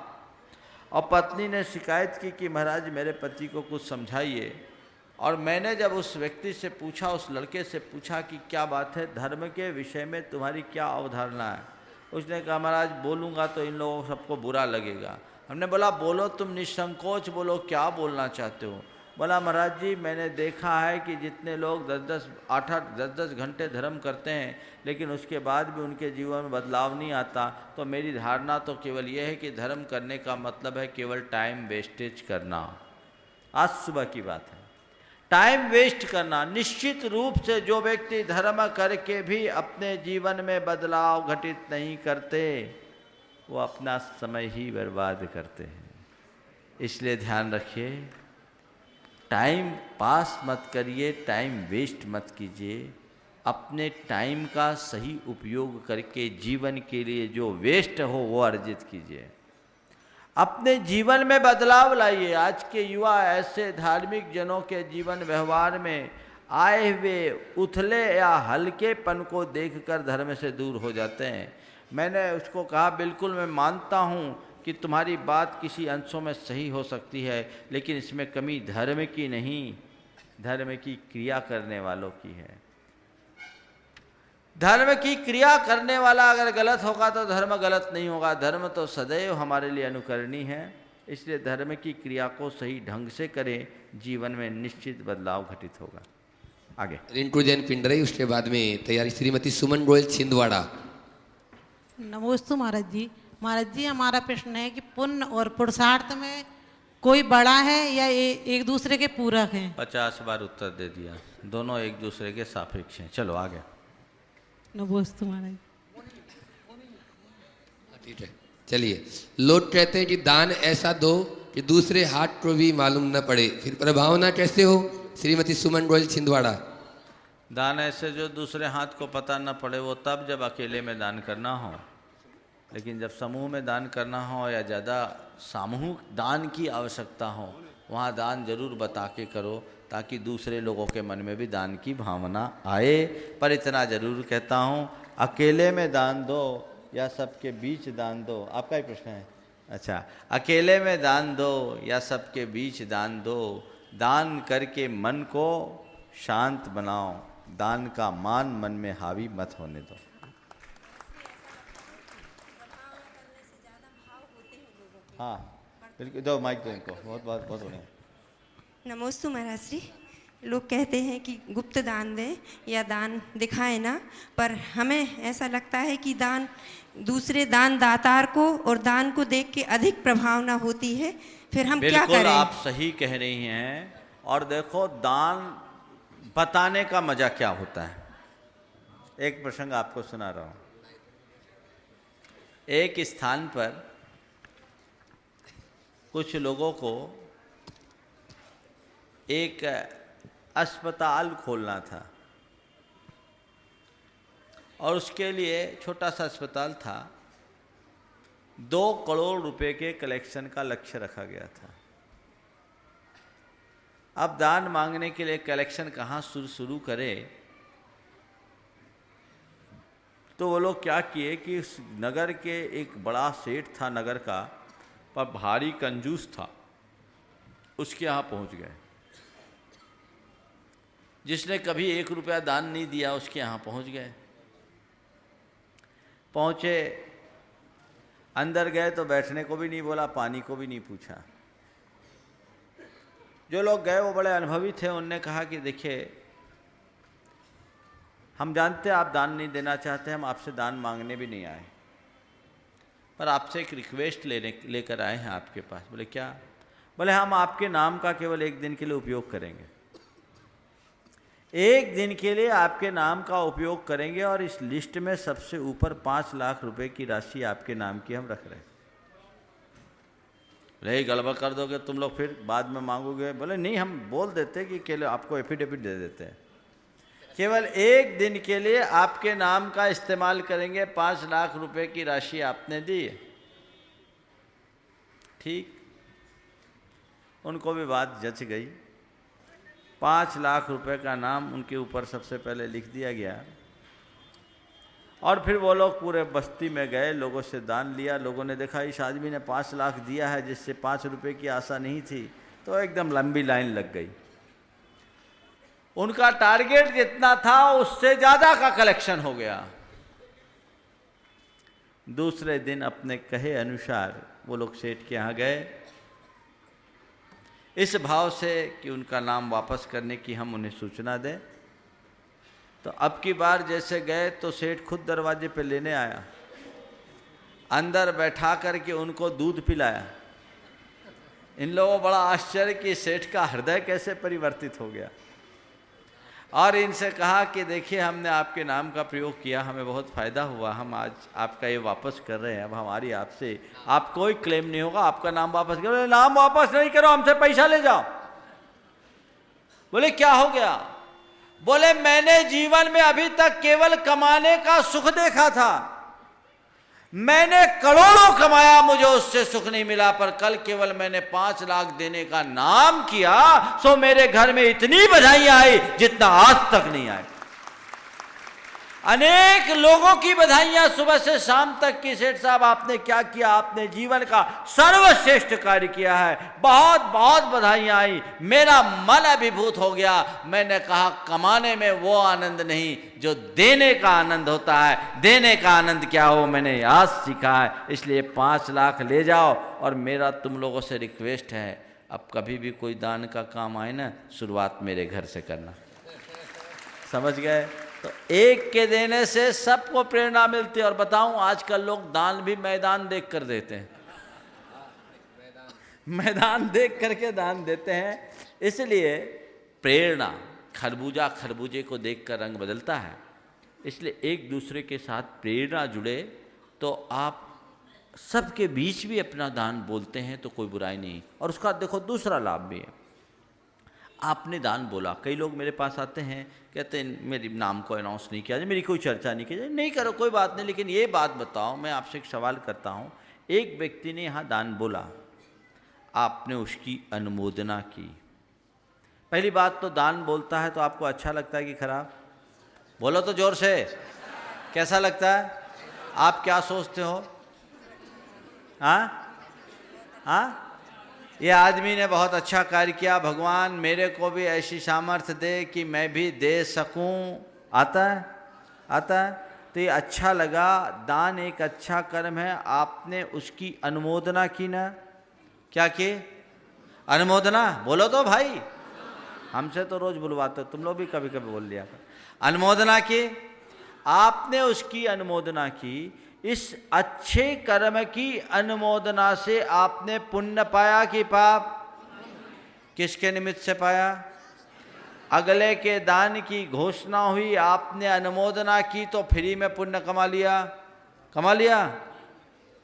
और पत्नी ने शिकायत की कि महाराज मेरे पति को कुछ समझाइए। और मैंने जब उस व्यक्ति से पूछा, उस लड़के से पूछा कि क्या बात है, धर्म के विषय में तुम्हारी क्या अवधारणा है? उसने कहा महाराज बोलूँगा तो इन लोगों सबको बुरा लगेगा। हमने बोला बोलो, तुम निसंकोच बोलो, क्या बोलना चाहते हो? बोला महाराज जी मैंने देखा है कि जितने लोग 10-10 घंटे धर्म करते हैं लेकिन उसके बाद भी उनके जीवन में बदलाव नहीं आता, तो मेरी धारणा तो केवल यह है कि धर्म करने का मतलब है केवल टाइम वेस्टेज करना। आज सुबह की बात है, टाइम वेस्ट करना। निश्चित रूप से जो व्यक्ति धर्म करके भी अपने जीवन में बदलाव घटित नहीं करते वो अपना समय ही बर्बाद करते हैं। इसलिए ध्यान रखिए, टाइम पास मत करिए, टाइम वेस्ट मत कीजिए। अपने टाइम का सही उपयोग करके जीवन के लिए जो वेस्ट हो वो अर्जित कीजिए। अपने जीवन में बदलाव लाइए। आज के युवा ऐसे धार्मिक जनों के जीवन व्यवहार में आए हुए उथले या हल्केपन को देखकर धर्म से दूर हो जाते हैं। मैंने उसको कहा बिल्कुल मैं मानता हूँ कि तुम्हारी बात किसी अंशों में सही हो सकती है, लेकिन इसमें कमी धर्म की नहीं, धर्म की क्रिया करने वालों की है। धर्म की क्रिया करने वाला अगर गलत होगा तो धर्म गलत नहीं होगा। धर्म तो सदैव हमारे लिए अनुकरणीय है, इसलिए धर्म की क्रिया को सही ढंग से करें, जीवन में निश्चित बदलाव घटित होगा। आगे रिंटू जैन पिंडरई, उसके बाद में तैयारी श्रीमती सुमन गोयल छिंदवाड़ा। नमोस्तु महाराज जी। महाराज जी हमारा प्रश्न है कि पुण्य और पुरुषार्थ में कोई बड़ा है या एक दूसरे के पूरक हैं? 50 बार उत्तर दे दिया, दोनों एक दूसरे के सापेक्ष हैं। चलो आगे। नमोस्तु महाराज। ठीक है, चलिए। लोग कहते हैं कि दान ऐसा दो कि दूसरे हाथ को भी मालूम न पड़े, फिर प्रभावना कैसे हो? श्रीमती सुमन गोयल छिंदवाड़ा। दान ऐसे जो दूसरे हाथ को पता न पड़े वो तब जब अकेले में दान करना हो, लेकिन जब समूह में दान करना हो या ज़्यादा सामूहिक दान की आवश्यकता हो, वहाँ दान जरूर बता के करो ताकि दूसरे लोगों के मन में भी दान की भावना आए। पर इतना जरूर कहता हूँ, अकेले में दान दो या सबके बीच दान दो। आपका ही प्रश्न है? अच्छा, अकेले में दान दो या सबके बीच दान दो। दान करके मन को शांत बनाओ, दान का मान मन में हावी मत होने दो। हाँ बिल्कुल, दो माइक दो इनको, बहुत बहुत बहुत बढ़िया। नमोस्तु महाराज श्री। लोग कहते हैं कि गुप्त दान दें या दान दिखाएं ना, पर हमें ऐसा लगता है कि दान दूसरे दान दातार को और दान को देख के अधिक प्रभावना होती है, फिर हम क्या करें? बिल्कुल आप सही कह रही हैं। और देखो दान बताने का मजा क्या होता है। एक प्रसंग आपको सुना रहा हूँ। एक स्थान पर कुछ लोगों को एक अस्पताल खोलना था और उसके लिए छोटा सा अस्पताल था। 2 करोड़ रुपए के कलेक्शन का लक्ष्य रखा गया था। अब दान मांगने के लिए कलेक्शन कहाँ शुरू करे, तो वो लोग क्या किए कि उस नगर के एक बड़ा सेठ था नगर का, पर भारी कंजूस था, उसके यहाँ पहुँच गए। जिसने कभी 1 रुपया दान नहीं दिया उसके यहाँ पहुँच गए। पहुँचे, अंदर गए तो बैठने को भी नहीं बोला, पानी को भी नहीं पूछा। जो लोग गए वो बड़े अनुभवी थे। उनने कहा कि देखिए, हम जानते हैं आप दान नहीं देना चाहते, हम आपसे दान मांगने भी नहीं आए, पर आपसे एक रिक्वेस्ट लेकर आए हैं आपके पास। बोले क्या? बोले हम आपके नाम का केवल 1 दिन के लिए उपयोग करेंगे। 1 दिन के लिए आपके नाम का उपयोग करेंगे और इस लिस्ट में सबसे ऊपर 5 लाख रुपए की राशि आपके नाम की हम रख रहे हैं। बोले गड़बड़ कर दोगे तुम लोग, फिर बाद में मांगोगे? बोले नहीं, हम बोल देते कि केवल आपको एफिडेविट दे देते हैं, केवल 1 दिन के लिए आपके नाम का इस्तेमाल करेंगे। 5 लाख रुपए की राशि आपने दी, ठीक। उनको भी बात जच गई। 5 लाख रुपए का नाम उनके ऊपर सबसे पहले लिख दिया गया और फिर वो लोग पूरे बस्ती में गए, लोगों से दान लिया। लोगों ने देखा इस आदमी ने 5 लाख दिया है जिससे 5 रुपए की आशा नहीं थी, तो एकदम लंबी लाइन लग गई। उनका टारगेट जितना था उससे ज़्यादा का कलेक्शन हो गया। दूसरे दिन अपने कहे अनुसार वो लोग सेठ के यहाँ गए, इस भाव से कि उनका नाम वापस करने की हम उन्हें सूचना दें। तो अब की बार जैसे गए तो सेठ खुद दरवाजे पे लेने आया, अंदर बैठा करके उनको दूध पिलाया। इन लोगों को बड़ा आश्चर्य कि सेठ का हृदय कैसे परिवर्तित हो गया, और इनसे कहा कि देखिए हमने आपके नाम का प्रयोग किया, हमें बहुत फ़ायदा हुआ, हम आज आपका ये वापस कर रहे हैं। अब हमारी आपसे आप कोई क्लेम नहीं होगा, आपका नाम वापस करो। नाम वापस नहीं करो, हमसे पैसा ले जाओ। बोले क्या हो गया? बोले मैंने जीवन में अभी तक केवल कमाने का सुख देखा था, मैंने करोड़ों कमाया, मुझे उससे सुख नहीं मिला, पर कल केवल मैंने 5 लाख देने का नाम किया, सो मेरे घर में इतनी बधाइयां आई जितना आज तक नहीं आई। अनेक लोगों की बधाइयां सुबह से शाम तक की, सेठ साहब आपने क्या किया, आपने जीवन का सर्वश्रेष्ठ कार्य किया है, बहुत बहुत बधाइयां आई, मेरा मन अभिभूत हो गया। मैंने कहा कमाने में वो आनंद नहीं जो देने का आनंद होता है, देने का आनंद क्या हो मैंने आज सीखा है। इसलिए 5 लाख ले जाओ, और मेरा तुम लोगों से रिक्वेस्ट है, अब कभी भी कोई दान का काम आए ना, शुरुआत मेरे घर से करना, समझ गए? तो एक के देने से सबको प्रेरणा मिलती है। और बताऊं, आजकल लोग दान भी मैदान देख कर देते हैं, मैदान देख करके दान देते हैं। इसलिए प्रेरणा, खरबूजा खरबूजे को देखकर रंग बदलता है, इसलिए एक दूसरे के साथ प्रेरणा जुड़े तो आप सबके बीच भी अपना दान बोलते हैं तो कोई बुराई नहीं। और उसका देखो दूसरा लाभ भी है, आपने दान बोला, कई लोग मेरे पास आते हैं, कहते हैं मेरे नाम को अनाउंस नहीं किया जाए, मेरी कोई चर्चा नहीं की जाए। नहीं करो, कोई बात नहीं, लेकिन ये बात बताओ, मैं आपसे एक सवाल करता हूँ, एक व्यक्ति ने यहाँ दान बोला, आपने उसकी अनुमोदना की। पहली बात तो दान बोलता है तो आपको अच्छा लगता है कि खराब? बोलो तो जोर से, कैसा लगता है? आप क्या सोचते हो? हाँ, ये आदमी ने बहुत अच्छा कार्य किया, भगवान मेरे को भी ऐसी सामर्थ्य दे कि मैं भी दे सकूं। आता है? आता है? तो ये अच्छा लगा, दान एक अच्छा कर्म है, आपने उसकी अनुमोदना की ना? क्या की? अनुमोदना बोलो तो भाई, हमसे तो रोज बुलवाते हो, तुम लोग भी कभी कभी बोल लिया। अनुमोदना की, आपने उसकी अनुमोदना की। इस अच्छे कर्म की अनुमोदना से आपने पुण्य पाया कि पाप? किसके निमित्त से पाया? अगले के दान की घोषणा हुई, आपने अनुमोदना की तो फ्री में पुण्य कमा लिया, कमा लिया।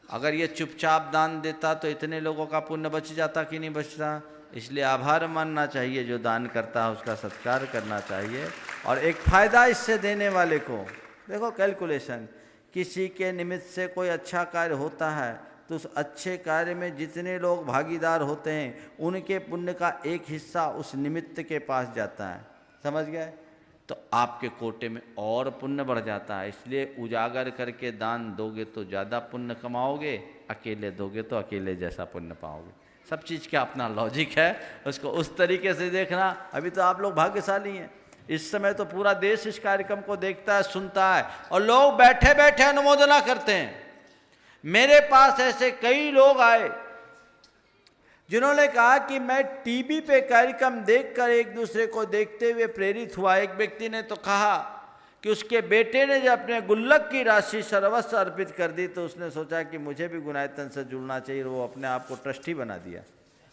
अगर ये चुपचाप दान देता तो इतने लोगों का पुण्य बच जाता कि नहीं बचता? इसलिए आभार मानना चाहिए, जो दान करता है उसका सत्कार करना चाहिए। और एक फायदा इससे देने वाले को, देखो कैलकुलेशन, किसी के निमित्त से कोई अच्छा कार्य होता है तो उस अच्छे कार्य में जितने लोग भागीदार होते हैं उनके पुण्य का एक हिस्सा उस निमित्त के पास जाता है, समझ गए? तो आपके कोटे में और पुण्य बढ़ जाता है। इसलिए उजागर करके दान दोगे तो ज़्यादा पुण्य कमाओगे, अकेले दोगे तो अकेले जैसा पुण्य पाओगे। सब चीज़ का अपना लॉजिक है, उसको उस तरीके से देखना। अभी तो आप लोग भाग्यशाली हैं, इस समय तो पूरा देश इस कार्यक्रम को देखता है, सुनता है, और लोग बैठे बैठे अनुमोदना करते हैं। मेरे पास ऐसे कई लोग आए जिन्होंने कहा कि मैं टीवी पे कार्यक्रम देखकर एक दूसरे को देखते हुए प्रेरित हुआ। एक व्यक्ति ने तो कहा कि उसके बेटे ने जब अपने गुल्लक की राशि सर्वस्व अर्पित कर दी तो उसने सोचा कि मुझे भी गुनायतन से जुड़ना चाहिए, वो अपने आप को ट्रस्टी बना दिया।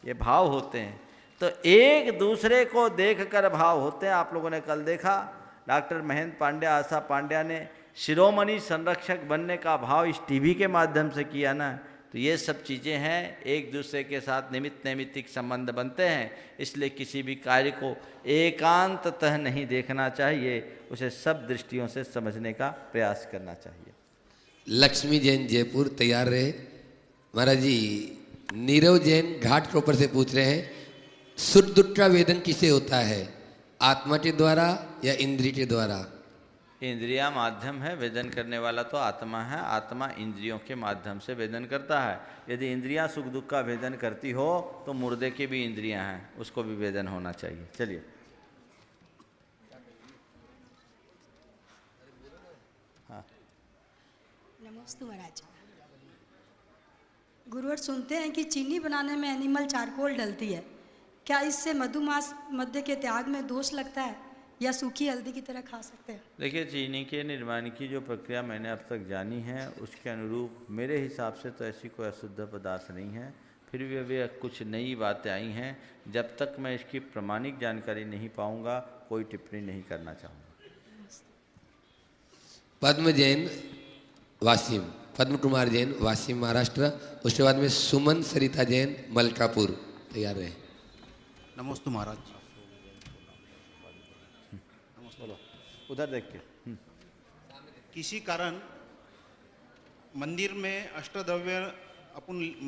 ये भाव होते हैं, तो एक दूसरे को देखकर भाव होते हैं। आप लोगों ने कल देखा डॉक्टर महेंद्र पांड्या, आशा पांड्या ने शिरोमणि संरक्षक बनने का भाव इस टीवी के माध्यम से किया ना। तो ये सब चीज़ें हैं, एक दूसरे के साथ निमित्त नैमित्तिक संबंध बनते हैं। इसलिए किसी भी कार्य को एकांततः नहीं देखना चाहिए, उसे सब दृष्टियों से समझने का प्रयास करना चाहिए। लक्ष्मी जैन जयपुर तैयार रहे। महाराज जी, नीरव जैन घाट रोपर से पूछ रहे हैं, सुरदुट्टा वेदन किसे होता है, आत्मा के द्वारा या इंद्रिय के द्वारा? इंद्रिया माध्यम है, वेदन करने वाला तो आत्मा है। आत्मा इंद्रियों के माध्यम से वेदन करता है। यदि इंद्रियां सुख दुख का वेदन करती हो तो मुर्दे की भी इंद्रियां हैं, उसको भी वेदन होना चाहिए। चलिए, हाँ। नमस्ते महाराज। गुरुवर, सुनते हैं कि चीनी बनाने में एनिमल चारकोल डलती है, क्या इससे मधुमास मध्य के त्याग में दोष लगता है या सूखी हल्दी की तरह खा सकते हैं? देखिए, चीनी के निर्माण की जो प्रक्रिया मैंने अब तक जानी है उसके अनुरूप मेरे हिसाब से तो ऐसी कोई अशुद्ध पदार्थ नहीं है। फिर भी अभी कुछ नई बातें आई हैं, जब तक मैं इसकी प्रमाणिक जानकारी नहीं पाऊंगा कोई टिप्पणी नहीं करना चाहूँगा। पद्म जैन वासिम, पद्म कुमार जैन वासिम महाराष्ट्र, उसके बाद में सुमन सरिता जैन मलकापुर तैयार रहे। नमस्ते महाराज। उधर देख के। किसी कारण मंदिर में अष्टद्रव्य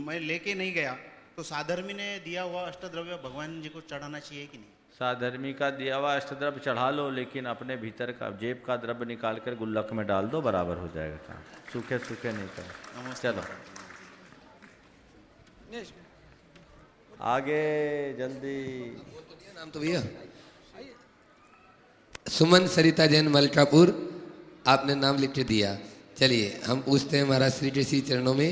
मैं लेके नहीं गया, तो साधर्मी ने दिया हुआ अष्टद्रव्य भगवान जी को चढ़ाना चाहिए कि नहीं? साधर्मी का दिया हुआ अष्टद्रव्य चढ़ा लो, लेकिन अपने भीतर का जेब का द्रव्य निकाल कर गुल्लक में डाल दो, बराबर हो जाएगा काम। सूखे सूखे नहीं करो। चलो आगे जल्दी। नाम तो भैया सुमन सरिता जैन मलकापुर, आपने नाम लिख के दिया। चलिए हम पूछते हैं महाराज श्री के श्री चरणों में,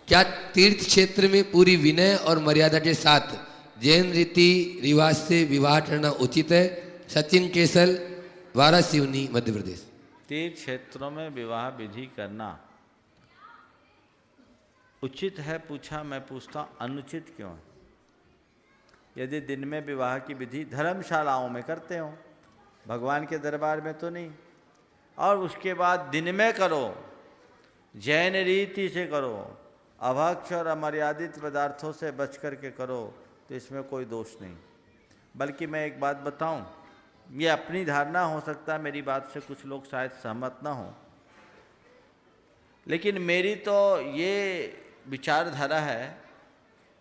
क्या तीर्थ क्षेत्र में पूरी विनय और मर्यादा के साथ जैन रीति रिवाज से विवाह करना उचित है? सचिन केसल, वारासिवनी, मध्य प्रदेश। तीर्थ क्षेत्रों में विवाह विधि करना उचित है पूछा, मैं पूछता हूँ अनुचित क्यों है? यदि दिन में विवाह की विधि धर्मशालाओं में करते हो, भगवान के दरबार में तो नहीं, और उसके बाद दिन में करो, जैन रीति से करो, अभक्ष और अमर्यादित पदार्थों से बच कर के करो, तो इसमें कोई दोष नहीं। बल्कि मैं एक बात बताऊं, ये अपनी धारणा हो सकता है, मेरी बात से कुछ लोग शायद सहमत ना हो, लेकिन मेरी तो ये विचारधारा है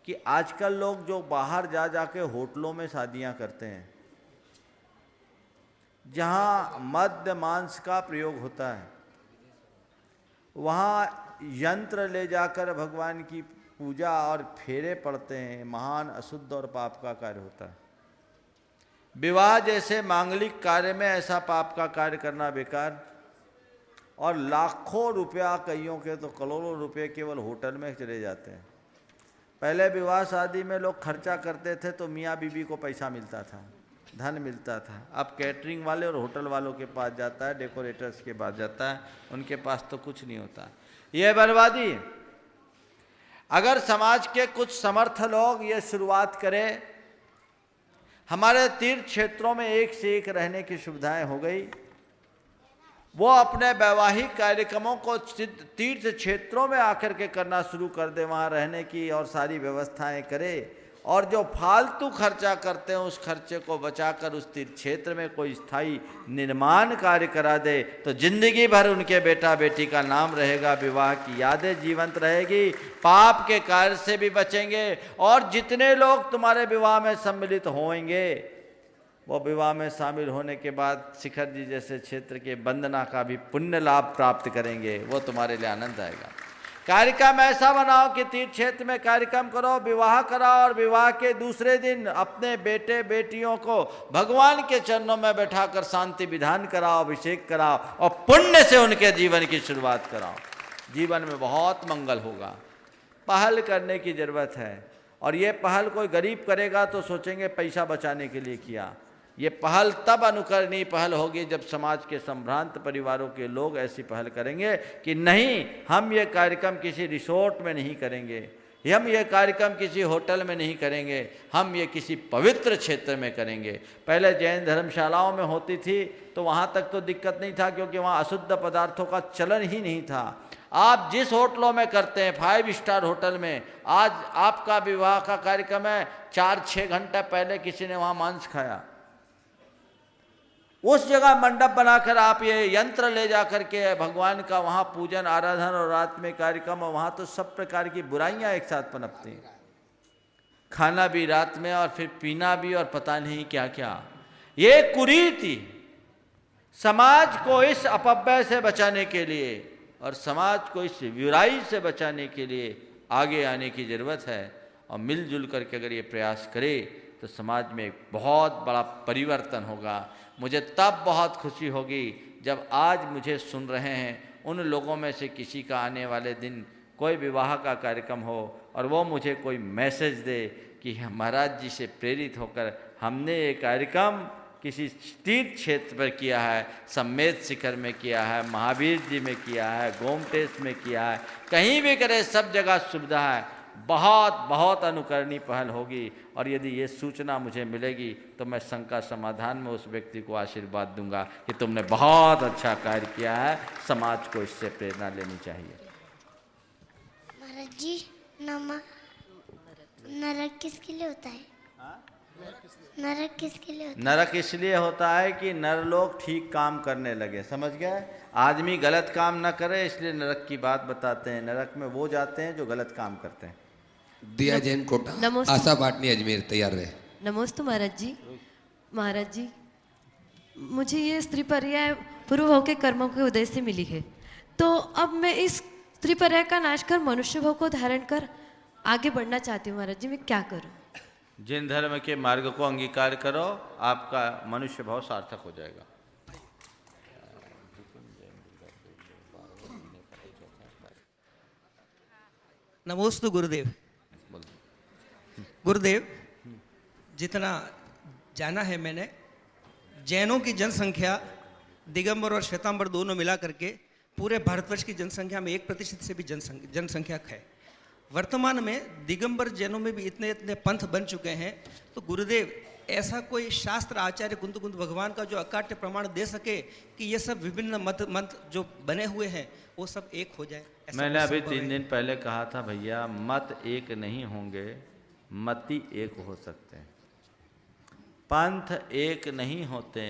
कि आजकल लोग जो बाहर जा जाके होटलों में शादियां करते हैं, जहाँ मद्य मांस का प्रयोग होता है, वहाँ यंत्र ले जाकर भगवान की पूजा और फेरे पड़ते हैं, महान अशुद्ध और पाप का कार्य होता है। विवाह जैसे मांगलिक कार्य में ऐसा पाप का कार्य करना बेकार, और लाखों रुपया, कईयों के तो करोड़ों रुपए केवल होटल में चले जाते हैं। पहले विवाह शादी में लोग खर्चा करते थे तो मियाँ बीबी को पैसा मिलता था, धन मिलता था। अब कैटरिंग वाले और होटल वालों के पास जाता है, डेकोरेटर्स के पास जाता है, उनके पास तो कुछ नहीं होता। ये बर्बादी। अगर समाज के कुछ समर्थ लोग ये शुरुआत करें, हमारे तीर्थ क्षेत्रों में एक से एक रहने की सुविधाएं हो गई, वो अपने वैवाहिक कार्यक्रमों को तीर्थ क्षेत्रों में आकर के करना शुरू कर दे, वहाँ रहने की और सारी व्यवस्थाएं करे, और जो फालतू खर्चा करते हैं उस खर्चे को बचाकर उस तीर्थ क्षेत्र में कोई स्थायी निर्माण कार्य करा दे, तो जिंदगी भर उनके बेटा बेटी का नाम रहेगा, विवाह की यादें जीवंत रहेगी, पाप के कार्य से भी बचेंगे, और जितने लोग तुम्हारे विवाह में सम्मिलित होंगे वो विवाह में शामिल होने के बाद शिखर जी जैसे क्षेत्र के वंदना का भी पुण्य लाभ प्राप्त करेंगे। वो तुम्हारे लिए आनंद आएगा। कार्यक्रम ऐसा बनाओ कि तीर्थ क्षेत्र में कार्यक्रम करो, विवाह कराओ, और विवाह के दूसरे दिन अपने बेटे बेटियों को भगवान के चरणों में बैठाकर शांति विधान कराओ, अभिषेक कराओ, और पुण्य से उनके जीवन की शुरुआत कराओ। जीवन में बहुत मंगल होगा। पहल करने की जरूरत है, और ये पहल कोई गरीब करेगा तो सोचेंगे पैसा बचाने के लिए किया। ये पहल तब अनुकरणीय पहल होगी जब समाज के संभ्रांत परिवारों के लोग ऐसी पहल करेंगे कि नहीं, हम ये कार्यक्रम किसी रिसोर्ट में नहीं करेंगे, हम ये कार्यक्रम किसी होटल में नहीं करेंगे, हम ये किसी पवित्र क्षेत्र में करेंगे। पहले जैन धर्मशालाओं में होती थी तो वहाँ तक तो दिक्कत नहीं था, क्योंकि वहाँ अशुद्ध पदार्थों का चलन ही नहीं था। आप जिस होटलों में करते हैं, 5 स्टार होटल में, आज आपका विवाह का कार्यक्रम है, 4-6 घंटे पहले किसी ने वहाँ मांस खाया, उस जगह मंडप बनाकर आप ये यंत्र ले जा करके भगवान का वहाँ पूजन आराधन और रात में कार्यक्रम, और वहाँ तो सब प्रकार की बुराइयाँ एक साथ पनपती हैं, खाना भी रात में और फिर पीना भी और पता नहीं क्या क्या। ये कुरीति समाज को इस अपव्यय से बचाने के लिए और समाज को इस बुराई से बचाने के लिए आगे आने की ज़रूरत है, और मिलजुल करके अगर ये प्रयास करे तो समाज में एक बहुत बड़ा परिवर्तन होगा। मुझे तब बहुत खुशी होगी जब आज मुझे सुन रहे हैं उन लोगों में से किसी का आने वाले दिन कोई विवाह का कार्यक्रम हो और वो मुझे कोई मैसेज दे कि महाराज जी से प्रेरित होकर हमने ये कार्यक्रम किसी तीर्थ क्षेत्र पर किया है, सम्मेद शिखर में किया है, महावीर जी में किया है, गोमटेश में किया है, कहीं भी करे, सब जगह सुविधा है। बहुत बहुत अनुकरणीय पहल होगी, और यदि ये सूचना मुझे मिलेगी तो मैं शंका समाधान में उस व्यक्ति को आशीर्वाद दूंगा कि तुमने बहुत अच्छा कार्य किया है, समाज को इससे प्रेरणा लेनी चाहिए। महाराज जी, नरक किसके लिए होता है? नरक किसके लिए होता नरक इसलिए होता है कि नर लोग ठीक काम करने लगे, समझ गए? आदमी गलत काम ना करे इसलिए नरक की बात बताते हैं। नरक में वो जाते हैं जो गलत काम करते हैं। दिया जैन कोटा, नमस्ते। आशा पाटनी अजमेर, तैयार रहे। नमस्ते महाराज जी। महाराज जी, मुझे ये स्त्री पर्याय पूर्व भाव के कर्मों के उदय से मिली है, तो अब मैं इस स्त्री पर्याय का नाश कर मनुष्य भाव को धारण कर आगे बढ़ना चाहती हूँ। महाराज जी, मैं क्या करूँ? जिन धर्म के मार्ग को अंगीकार करो, आपका मनुष्य भाव सार्थक हो जाएगा। नमोस्तु गुरुदेव। गुरुदेव, जितना जाना है मैंने, जैनों की जनसंख्या दिगंबर और श्वेतांबर दोनों मिला करके पूरे भारतवर्ष की जनसंख्या में 1% से भी जनसंख्या है। वर्तमान में दिगंबर जैनों में भी इतने इतने पंथ बन चुके हैं, तो गुरुदेव ऐसा कोई शास्त्र आचार्य कुंत भगवान का जो अकाट्य प्रमाण दे सके कि ये सब विभिन्न मत जो बने हुए हैं वो सब एक हो जाए? मैंने अभी 3 दिन पहले कहा था भैया, मत एक नहीं होंगे, मति एक हो सकते हैं। पंथ एक नहीं होते,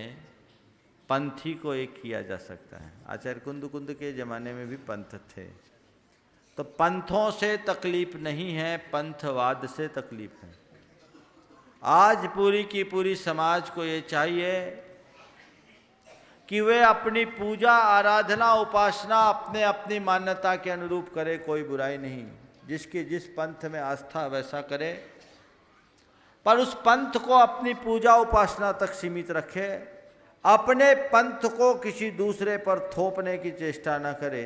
पंथी को एक किया जा सकता है। आचार्य कुंद के ज़माने में भी पंथ थे, तो पंथों से तकलीफ नहीं है, पंथवाद से तकलीफ है। आज पूरी की पूरी समाज को ये चाहिए कि वे अपनी पूजा आराधना उपासना अपने अपनी मान्यता के अनुरूप करे, कोई बुराई नहीं। जिसकी जिस पंथ में आस्था वैसा करे, पर उस पंथ को अपनी पूजा उपासना तक सीमित रखे, अपने पंथ को किसी दूसरे पर थोपने की चेष्टा न करे।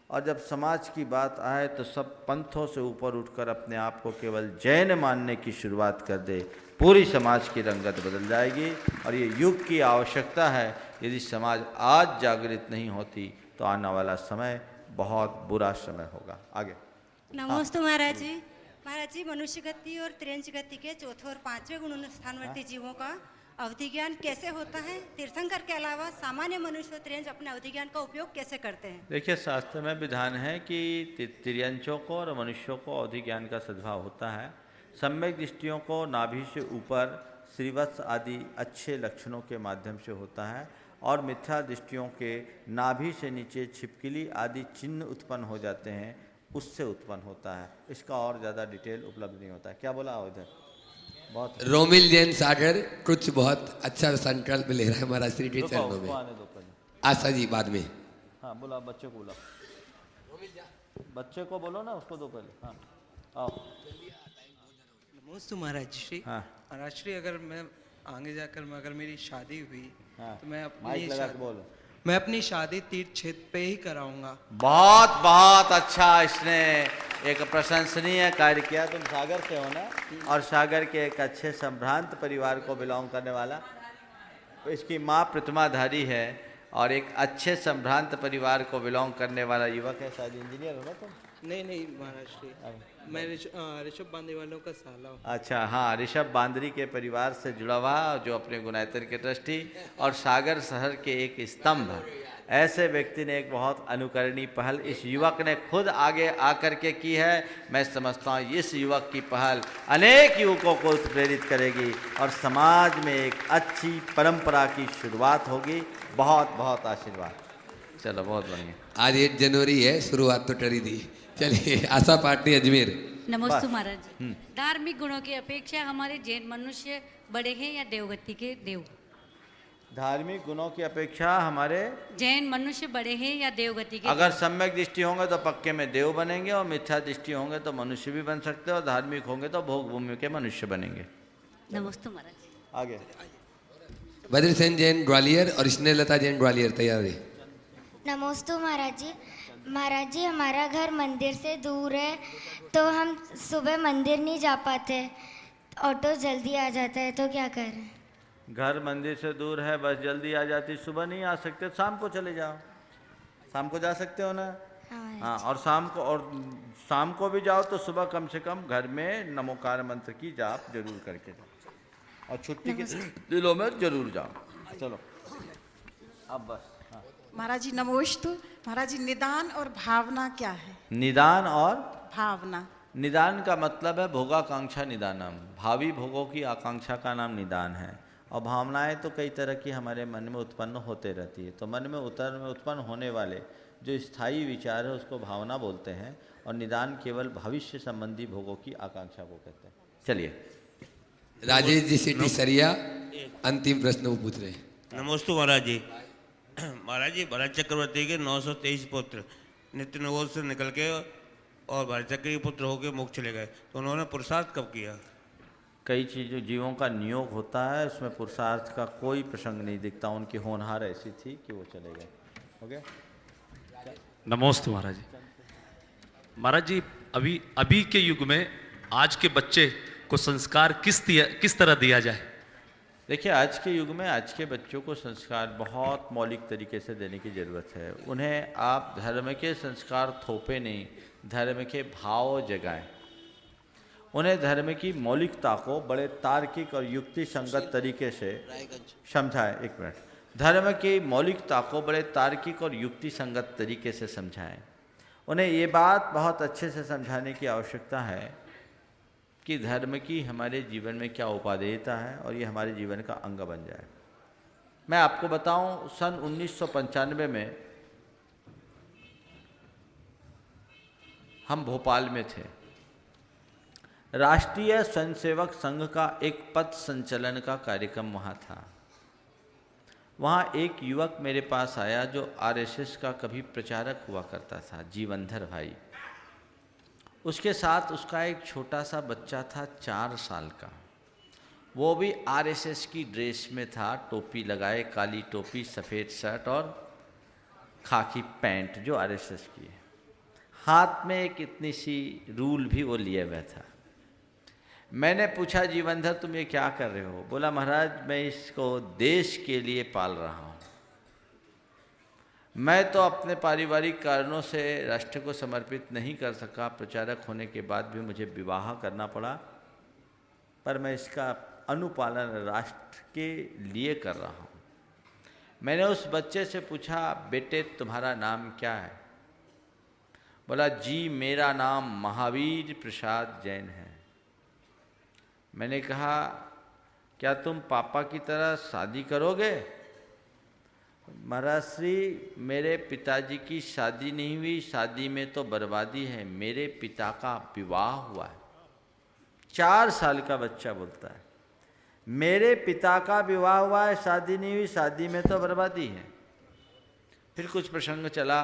और जब समाज की बात आए तो सब पंथों से ऊपर उठकर अपने आप को केवल जैन मानने की शुरुआत कर दे, पूरी समाज की रंगत बदल जाएगी। और ये युग की आवश्यकता है। यदि समाज आज जागृत नहीं होती तो आने वाला समय बहुत बुरा समय होगा। आगे। नमस्ते महाराज जी। महाराज जी, मनुष्य गति और त्रियंच गति के चौथे और 5वें गुण स्थानवर्ती जीवों का अवधि ज्ञान कैसे होता है? तीर्थंकर के अलावा सामान्य मनुष्य और त्रियंच अपने अवधि ज्ञान का उपयोग कैसे करते हैं? देखिए, शास्त्र में विधान है कि त्रियंचों को और मनुष्यों को अवधि ज्ञान का सद्भाव होता है। सम्यक दृष्टियों को नाभि से ऊपर श्रीवत्स आदि अच्छे लक्षणों के माध्यम से होता है, और मिथ्या दृष्टियों के नाभि से नीचे छिपकली आदि चिन्ह उत्पन्न हो जाते हैं, उससे उत्पन्न होता है। इसका और ज़्यादा डिटेल उपलब्ध नहीं होता है। क्या बोला उधर? बहुत रोमिल जैन सागर कुछ बहुत अच्छा संकल्प ले रहा है हमारा श्री के चरणों में। आशा जी बाद में। हाँ, बोला बच्चे को, बोला बच्चे को बोलो ना, उसको दो पहले। हाँ, आओ। नमस्ते महाराज श्री। हाँ। महाराज श्री, अगर मैं आगे जाकर अगर मेरी शादी हुई, हाँ, तो मैं अपनी शादी तीर्थ क्षेत्र पे ही कराऊंगा। बहुत बहुत अच्छा, इसने एक प्रशंसनीय कार्य किया। तुम सागर से हो ना, और सागर के एक अच्छे संभ्रांत परिवार को बिलोंग करने वाला, इसकी माँ प्रतिमाधारी है और एक अच्छे संभ्रांत परिवार को बिलोंग करने वाला युवक है। शायद इंजीनियर हो ना तुम? नहीं महाराज श्री, मैं ऋषभ बांदे वालों का साला हूँ। अच्छा, हाँ, ऋषभ बांदरी के परिवार से जुड़ा हुआ, जो अपने गुनायतर के ट्रस्टी और सागर शहर के एक स्तंभ। ऐसे व्यक्ति ने एक बहुत अनुकरणीय पहल इस युवक ने खुद आगे आकर के की है। मैं समझता हूँ इस युवक की पहल अनेक युवकों को प्रेरित करेगी और समाज में एक अच्छी परंपरा की शुरुआत होगी। बहुत बहुत आशीर्वाद। चलो, बहुत बढ़िया। आज 1 जनवरी है, शुरुआत तो टरी दी। चलिए, आशा पाटनी अजमेर। नमस्ते महाराज जी। धार्मिक गुणों की अपेक्षा हमारे जैन मनुष्य बड़े हैं या देवगति के देव? धार्मिक गुणों की अपेक्षा हमारे जैन मनुष्य बड़े हैं या देवगति के? अगर सम्यक दृष्टि होंगे तो पक्के में देव बनेंगे, और मिथ्या दृष्टि होंगे तो मनुष्य भी बन सकते हैं, और धार्मिक होंगे तो भोग भूमि के मनुष्य बनेंगे। नमस्ते महाराज जी। आगे। बद्रसेन जैन ग्वालियर और स्नेहलता जैन ग्वालियर, तैयार है। नमस्ते महाराज जी। महाराज जी, हमारा घर मंदिर से दूर है, तो हम सुबह मंदिर नहीं जा पाते, ऑटो जल्दी आ जाता है, तो क्या करें? घर मंदिर से दूर है, बस जल्दी आ जाती, सुबह नहीं आ सकते, शाम को चले जाओ। शाम को जा सकते हो ना? हाँ, और शाम को भी जाओ तो सुबह कम से कम घर में नमोकार मंत्र की जाप जरूर करके जाओ, और छुट्टी के दिनों में जरूर जाओ। चलो, अब बस। हाँ। महाराज जी नमोस्तु। महाराज जी, निदान और भावना क्या है? निदान और भावना। निदान का मतलब है भोगाकांक्षा निदानम, भावी भोगों की आकांक्षा का नाम निदान है। और भावनाएं तो कई तरह की हमारे मन में उत्पन्न होते रहती है, तो मन में उत्पन्न होने वाले जो स्थायी विचार है उसको भावना बोलते हैं, और निदान केवल भविष्य संबंधी भोगों की आकांक्षा को कहते हैं। चलिए राजेश जी सिटी सरिया अंतिम प्रश्न वो पूछ रहे हैं। नमोस्तु महाराज जी। महाराज जी, भरत चक्रवर्ती के 923 पुत्र नित्य नवोद से निकल के और भरत चक्र के पुत्र होकर मोक्ष चले गए, तो उन्होंने पुरुषार्थ कब किया? कई चीज़ों जीवों का नियोग होता है, उसमें पुरुषार्थ का कोई प्रसंग नहीं दिखता। उनकी होनहार ऐसी थी कि वो चले गए। हो गया। नमोस्तु महाराज जी। महाराज जी, अभी के युग में आज के बच्चे को संस्कार किस तरह दिया जाए? देखिए, आज के युग में आज के बच्चों को संस्कार बहुत मौलिक तरीके से देने की ज़रूरत है। उन्हें आप धर्म के संस्कार थोपे नहीं, धर्म के भाव जगाएं। उन्हें धर्म की मौलिकता को बड़े तार्किक और युक्ति संगत तरीके से समझाएं। एक मिनट, धर्म की मौलिकता को बड़े तार्किक और युक्ति संगत तरीके से समझाएं। उन्हें ये बात बहुत अच्छे से समझाने की आवश्यकता है कि धर्म की हमारे जीवन में क्या उपादेयता है और ये हमारे जीवन का अंग बन जाए। मैं आपको बताऊं, सन 1995 में हम भोपाल में थे। राष्ट्रीय स्वयंसेवक संघ का एक पथ संचलन का कार्यक्रम वहाँ था। वहाँ एक युवक मेरे पास आया जो आरएसएस का कभी प्रचारक हुआ करता था, जीवनधर भाई। उसके साथ उसका एक छोटा सा बच्चा था 4 साल का। वो भी आरएसएस की ड्रेस में था, टोपी लगाए, काली टोपी, सफ़ेद शर्ट और खाकी पैंट जो आरएसएस की है। हाथ में एक इतनी सी रूल भी वो लिए हुआ था। मैंने पूछा, जीवनधर तुम ये क्या कर रहे हो? बोला, महाराज मैं इसको देश के लिए पाल रहा हूँ। मैं तो अपने पारिवारिक कारणों से राष्ट्र को समर्पित नहीं कर सका। प्रचारक होने के बाद भी मुझे विवाह करना पड़ा, पर मैं इसका अनुपालन राष्ट्र के लिए कर रहा हूँ। मैंने उस बच्चे से पूछा, बेटे तुम्हारा नाम क्या है? बोला, जी मेरा नाम महावीर प्रसाद जैन है। मैंने कहा, क्या तुम पापा की तरह शादी करोगे? महाराज श्री, मेरे पिताजी की शादी नहीं हुई, शादी में तो बर्बादी है। मेरे पिता का विवाह हुआ है। 4 साल का बच्चा बोलता है, मेरे पिता का विवाह हुआ है, शादी नहीं हुई, शादी में तो बर्बादी है। फिर कुछ प्रसंग चला।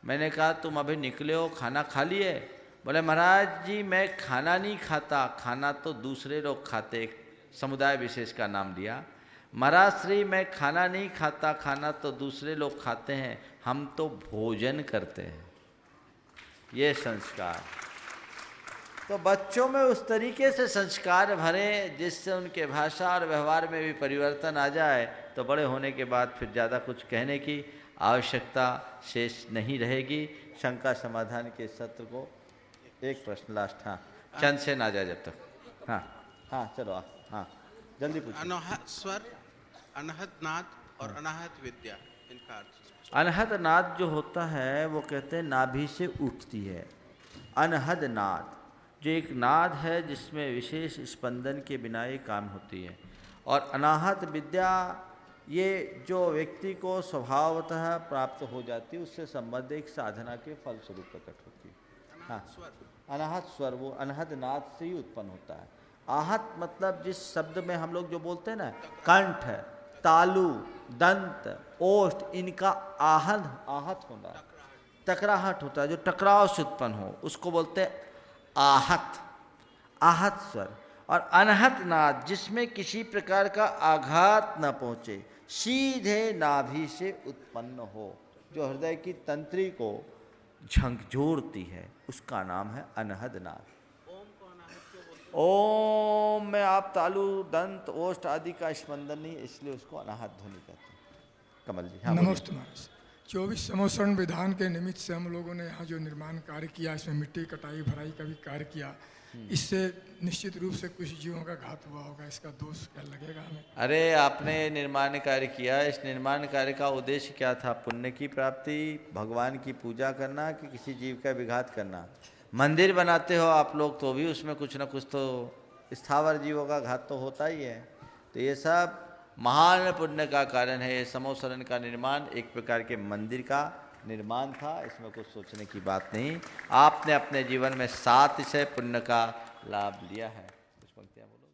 मैंने कहा, तुम अभी निकले हो, खाना खा लिए? बोले, महाराज जी मैं खाना नहीं खाता, खाना तो दूसरे लोग खाते। एक समुदाय विशेष का नाम दिया। महाराज श्री, मैं खाना नहीं खाता, खाना तो दूसरे लोग खाते हैं, हम तो भोजन करते हैं। ये संस्कार। तो बच्चों में उस तरीके से संस्कार भरें जिससे उनके भाषा और व्यवहार में भी परिवर्तन आ जाए, तो बड़े होने के बाद फिर ज़्यादा कुछ कहने की आवश्यकता शेष नहीं रहेगी। शंका समाधान के सत्र को एक प्रश्न लास्ट। हाँ, चंद से ना जाए जब तक। हाँ हाँ चलो। हाँ जल्दी पूछो। अनाहत स्वर, अनाहत नाद और अनाहत विद्या, इनका अर्थ। अनहद नाद जो होता है वो कहते हैं नाभि से उठती है। अनहद नाद जो एक नाद है जिसमें विशेष स्पंदन के बिना ये काम होती है। और अनाहत विद्या ये जो व्यक्ति को स्वभावतः प्राप्त हो जाती है, उससे संबद्ध एक साधना के फलस्वरूप प्रकट होती है। हाँ, अनाहत स्वर वो अनहद नाद से ही उत्पन्न होता है। आहत मतलब जिस शब्द में हम लोग जो बोलते हैं ना, कंठ, तालु, दंत, ओष्ठ, इनका आहत होना, टकराहट होता है, जो टकराव से उत्पन्न हो उसको बोलते हैं आहत, आहत स्वर। और अनहत नाद जिसमें किसी प्रकार का आघात न पहुँचे, सीधे नाभि से उत्पन्न हो, जो हृदय की तंत्री को झंझोरती है, उसका नाम है अनहद नाद। ओम में आप तालु, दंत, ओष्ठ आदि का स्पंदन नहीं, इसलिए उसको अनाहत ध्वनि कहते हैं। कमल जी। हाँ, नमस्ते महाराज। 24 समोसरण विधान के निमित्त से हम लोगों ने यहाँ जो निर्माण कार्य किया, इसमें मिट्टी कटाई भराई का भी कार्य किया, इससे निश्चित रूप से कुछ जीवों का घात हुआ होगा, इसका दोष क्या लगेगा हमें? अरे आपने निर्माण कार्य किया, इस निर्माण कार्य का उद्देश्य क्या था? पुण्य की प्राप्ति, भगवान की पूजा करना कि किसी जीव का विघात करना? मंदिर बनाते हो आप लोग तो भी उसमें कुछ ना कुछ तो स्थावर जीवों का घात तो होता ही है। तो ये सब महान पुण्य का कारण है। ये समोसरण का निर्माण एक प्रकार के मंदिर का निर्माण था, इसमें कुछ सोचने की बात नहीं। आपने अपने जीवन में 7 पुण्य का लाभ लिया है। कुछ पंक्तियाँ बोलो।